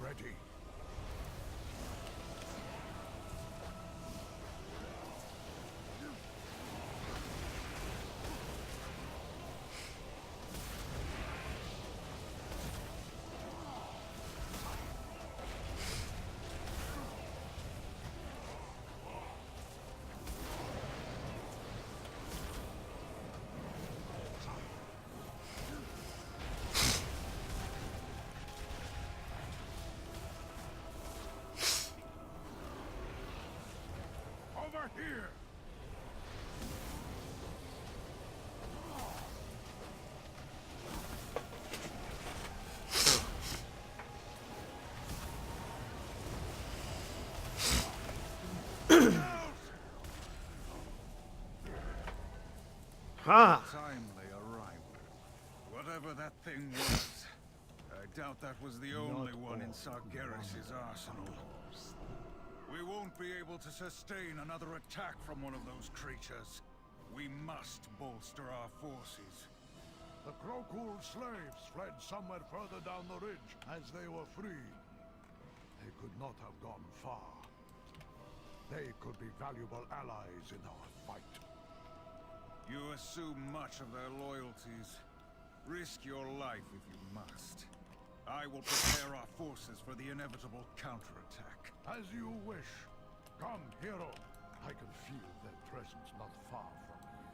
Ready. Over here! Ha! Timely arrival. Whatever that thing was, I doubt that was the only one in Sargeras' arsenal. We won't be able to sustain another attack from one of those creatures. We must bolster our forces. The Krokul slaves fled somewhere further down the ridge as they were freed. They could not have gone far. They could be valuable allies in our fight. You assume much of their loyalties. Risk your life if you must. I will prepare our forces for the inevitable counterattack. As you wish. Come, hero. I can feel their presence not far from here.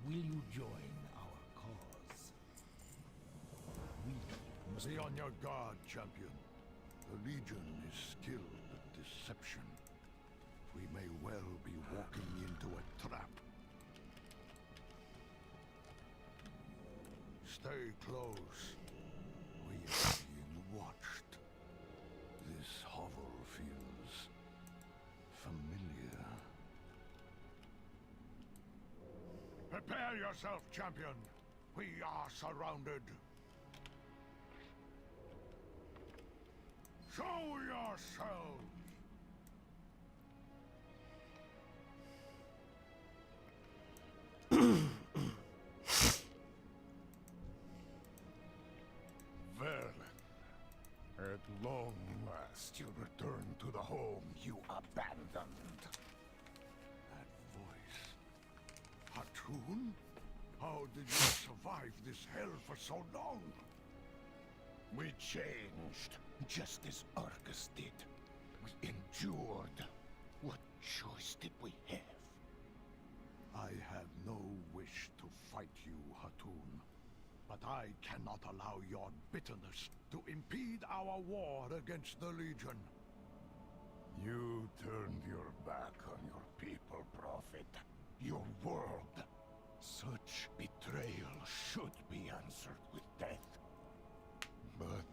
Will you join our cause? We must Be on your guard, champion. The Legion is skilled at deception. We may well be walking into a trap. Stay close. We are being watched. This hovel feels familiar. Prepare yourself, champion. We are surrounded. Show yourselves! Verlin, at long last you return to the home you abandoned. That voice. Hatun? How did you survive this hell for so long? We changed, just as Arcus did. We endured. What choice did we have? I have no wish to fight you, Hatun. But I cannot allow your bitterness to impede our war against the Legion. You turned your back on your people, Prophet. Your world. Such betrayal should be answered with death. But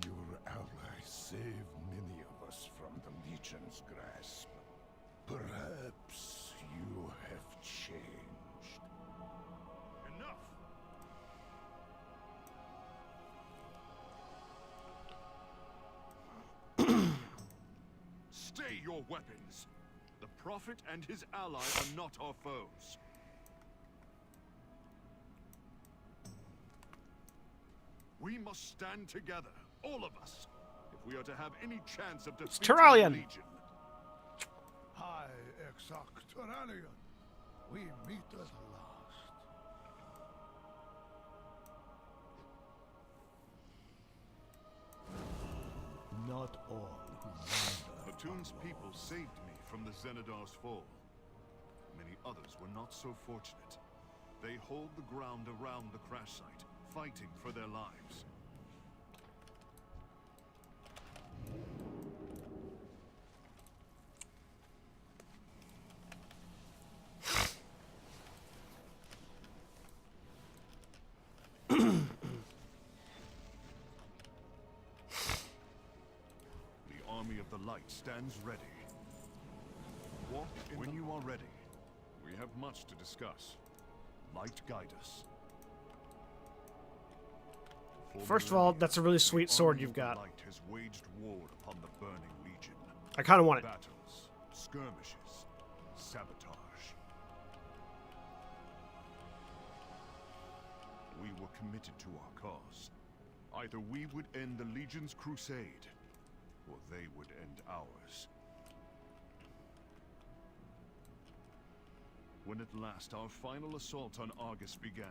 your allies saved many of us from the Legion's grasp. Perhaps you have changed. Enough! Stay your weapons. The Prophet and his ally are not our foes. We must stand together, all of us, if we are to have any chance of defeating Turalian. the Legion. Hi, Exarch Turalian. We meet at last. not all who wander. Hatun's people saved me from the Xenadar's fall. Many others were not so fortunate. They hold the ground around the crash site, fighting for their lives. The army of the light stands ready. Walk when you are ready. We have much to discuss. Light guide us. First of all, that's a really sweet sword you've got. Light has waged war upon the burning legion. I kind of want it. Battles, skirmishes, sabotage. We were committed to our cause. Either we would end the Legion's crusade, or they would end ours. When at last our final assault on Argus began,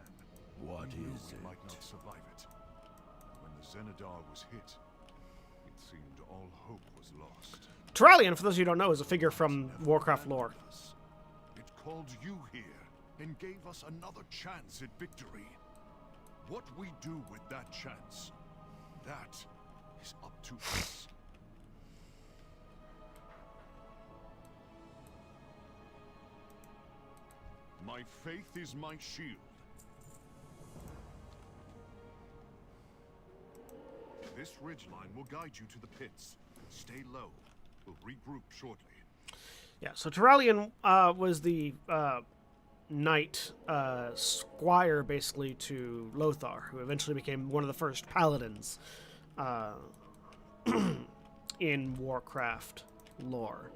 What we knew is we it? might not survive it. When the Xenadar was hit, it seemed all hope was lost. Turalian, for those of you who don't know, is a figure from Warcraft lore. It called you here and gave us another chance at victory. What we do with that chance, that is up to us. My faith is my shield. This ridgeline will guide you to the pits. Stay low. We'll regroup shortly. Yeah, so Turalian was the knight squire, basically, to Lothar, who eventually became one of the first paladins in Warcraft lore.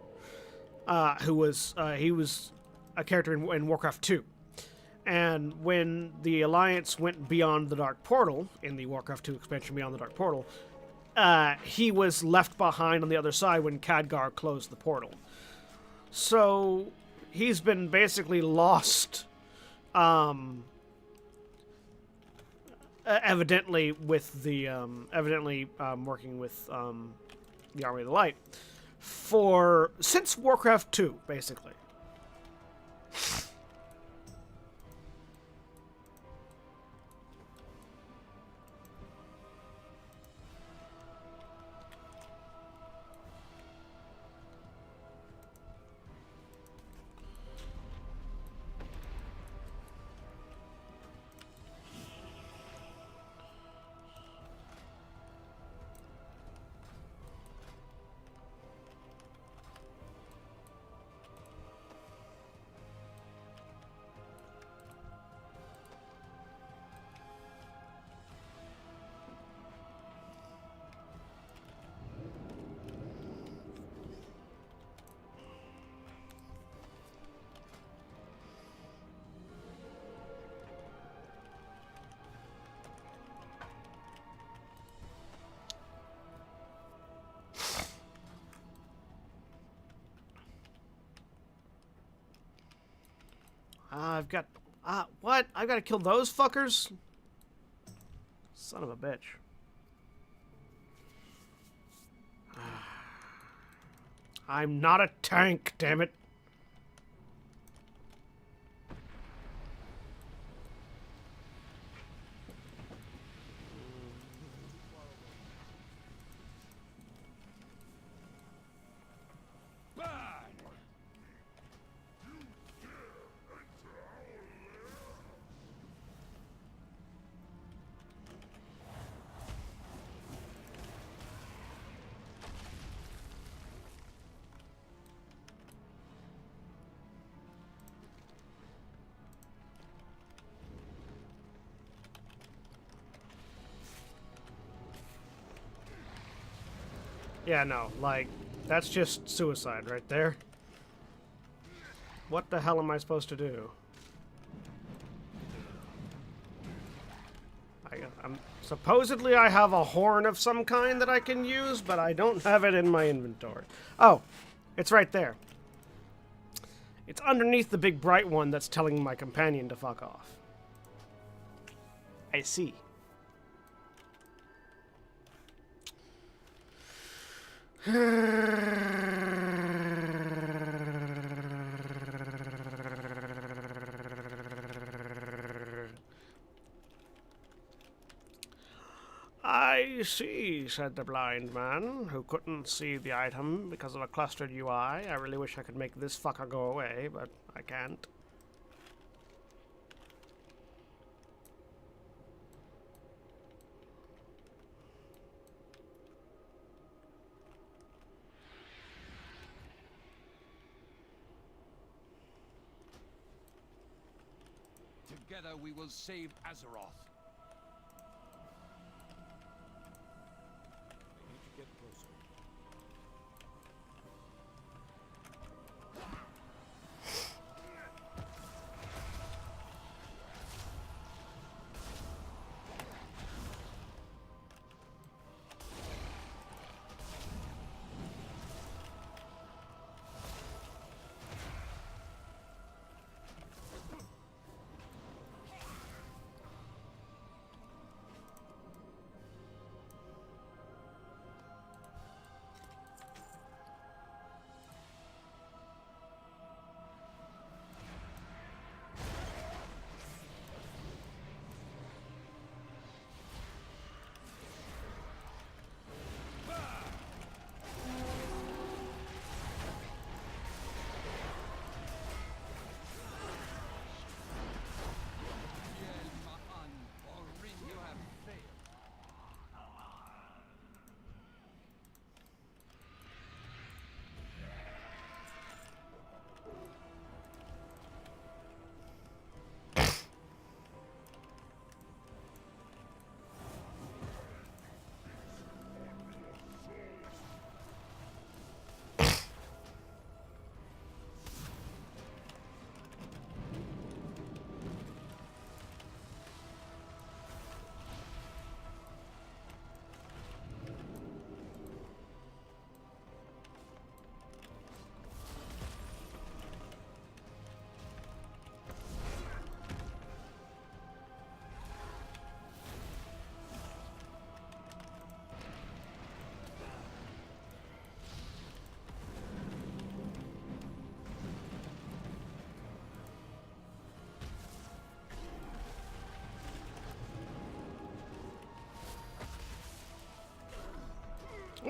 who was he was a character in Warcraft 2. And when the Alliance went beyond the Dark Portal, in the Warcraft 2 expansion Beyond the Dark Portal, he was left behind on the other side when Khadgar closed the portal. So he's been basically lost, evidently with the working with the Army of the Light since Warcraft 2, basically. I've got... what? I've got to kill those fuckers? Son of a bitch. I'm not a tank, damn it. Yeah, no, like, that's just suicide right there. What the hell am I supposed to do? Supposedly I have a horn of some kind that I can use, but I don't have it in my inventory. Oh, it's right there. It's underneath the big bright one that's telling my companion to fuck off. I see. I see, said the blind man, who couldn't see the item because of a clustered UI. I really wish I could make this fucker go away, but I can't. Together we will save Azeroth. I need to get closer.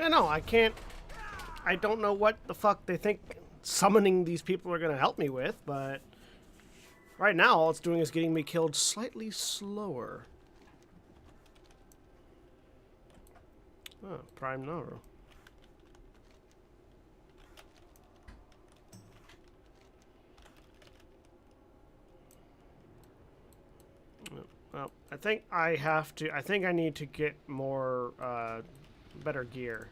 Yeah, no, I can't. I don't know what the fuck they think summoning these people are going to help me with, but right now all it's doing is getting me killed slightly slower. Oh, Prime Naru. Well, I think I have to. I think I need to get more, better gear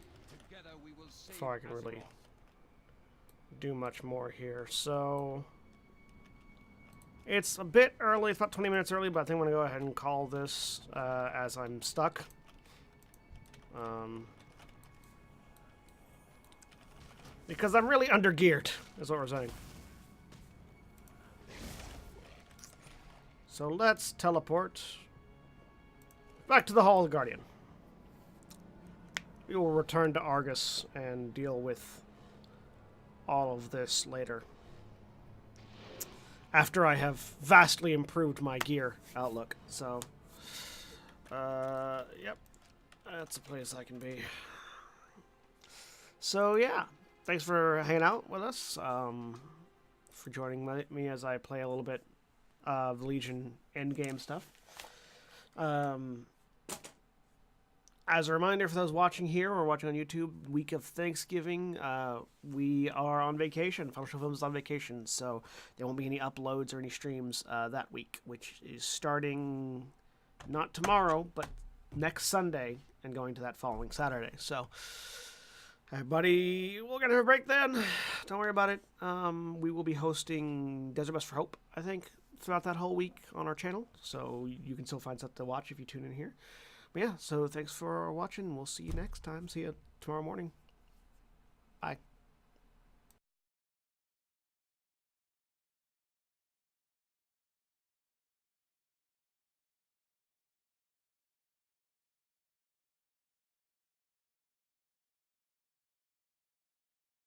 before I can really do much more here. So it's a bit early. It's about 20 minutes early, but I think I'm gonna go ahead and call this as I'm stuck. Because I'm really under-geared, is what we're saying. So let's teleport back to the Hall of the Guardian. We will return to Argus and deal with all of this later. After I have vastly improved my gear outlook. So, yep. That's a place I can be. So, yeah. Thanks for hanging out with us. For joining me as I play a little bit of Legion endgame stuff. As a reminder for those watching here or watching on YouTube, week of Thanksgiving, we are on vacation. Functional Films is on vacation, so there won't be any uploads or any streams that week, which is starting not tomorrow, but next Sunday and going to that following Saturday. So, everybody, we're going to have a break then. Don't worry about it. We will be hosting Desert Bus for Hope, I think, throughout that whole week on our channel, so you can still find stuff to watch if you tune in here. But yeah, so thanks for watching. We'll see you next time. See you tomorrow morning. Bye.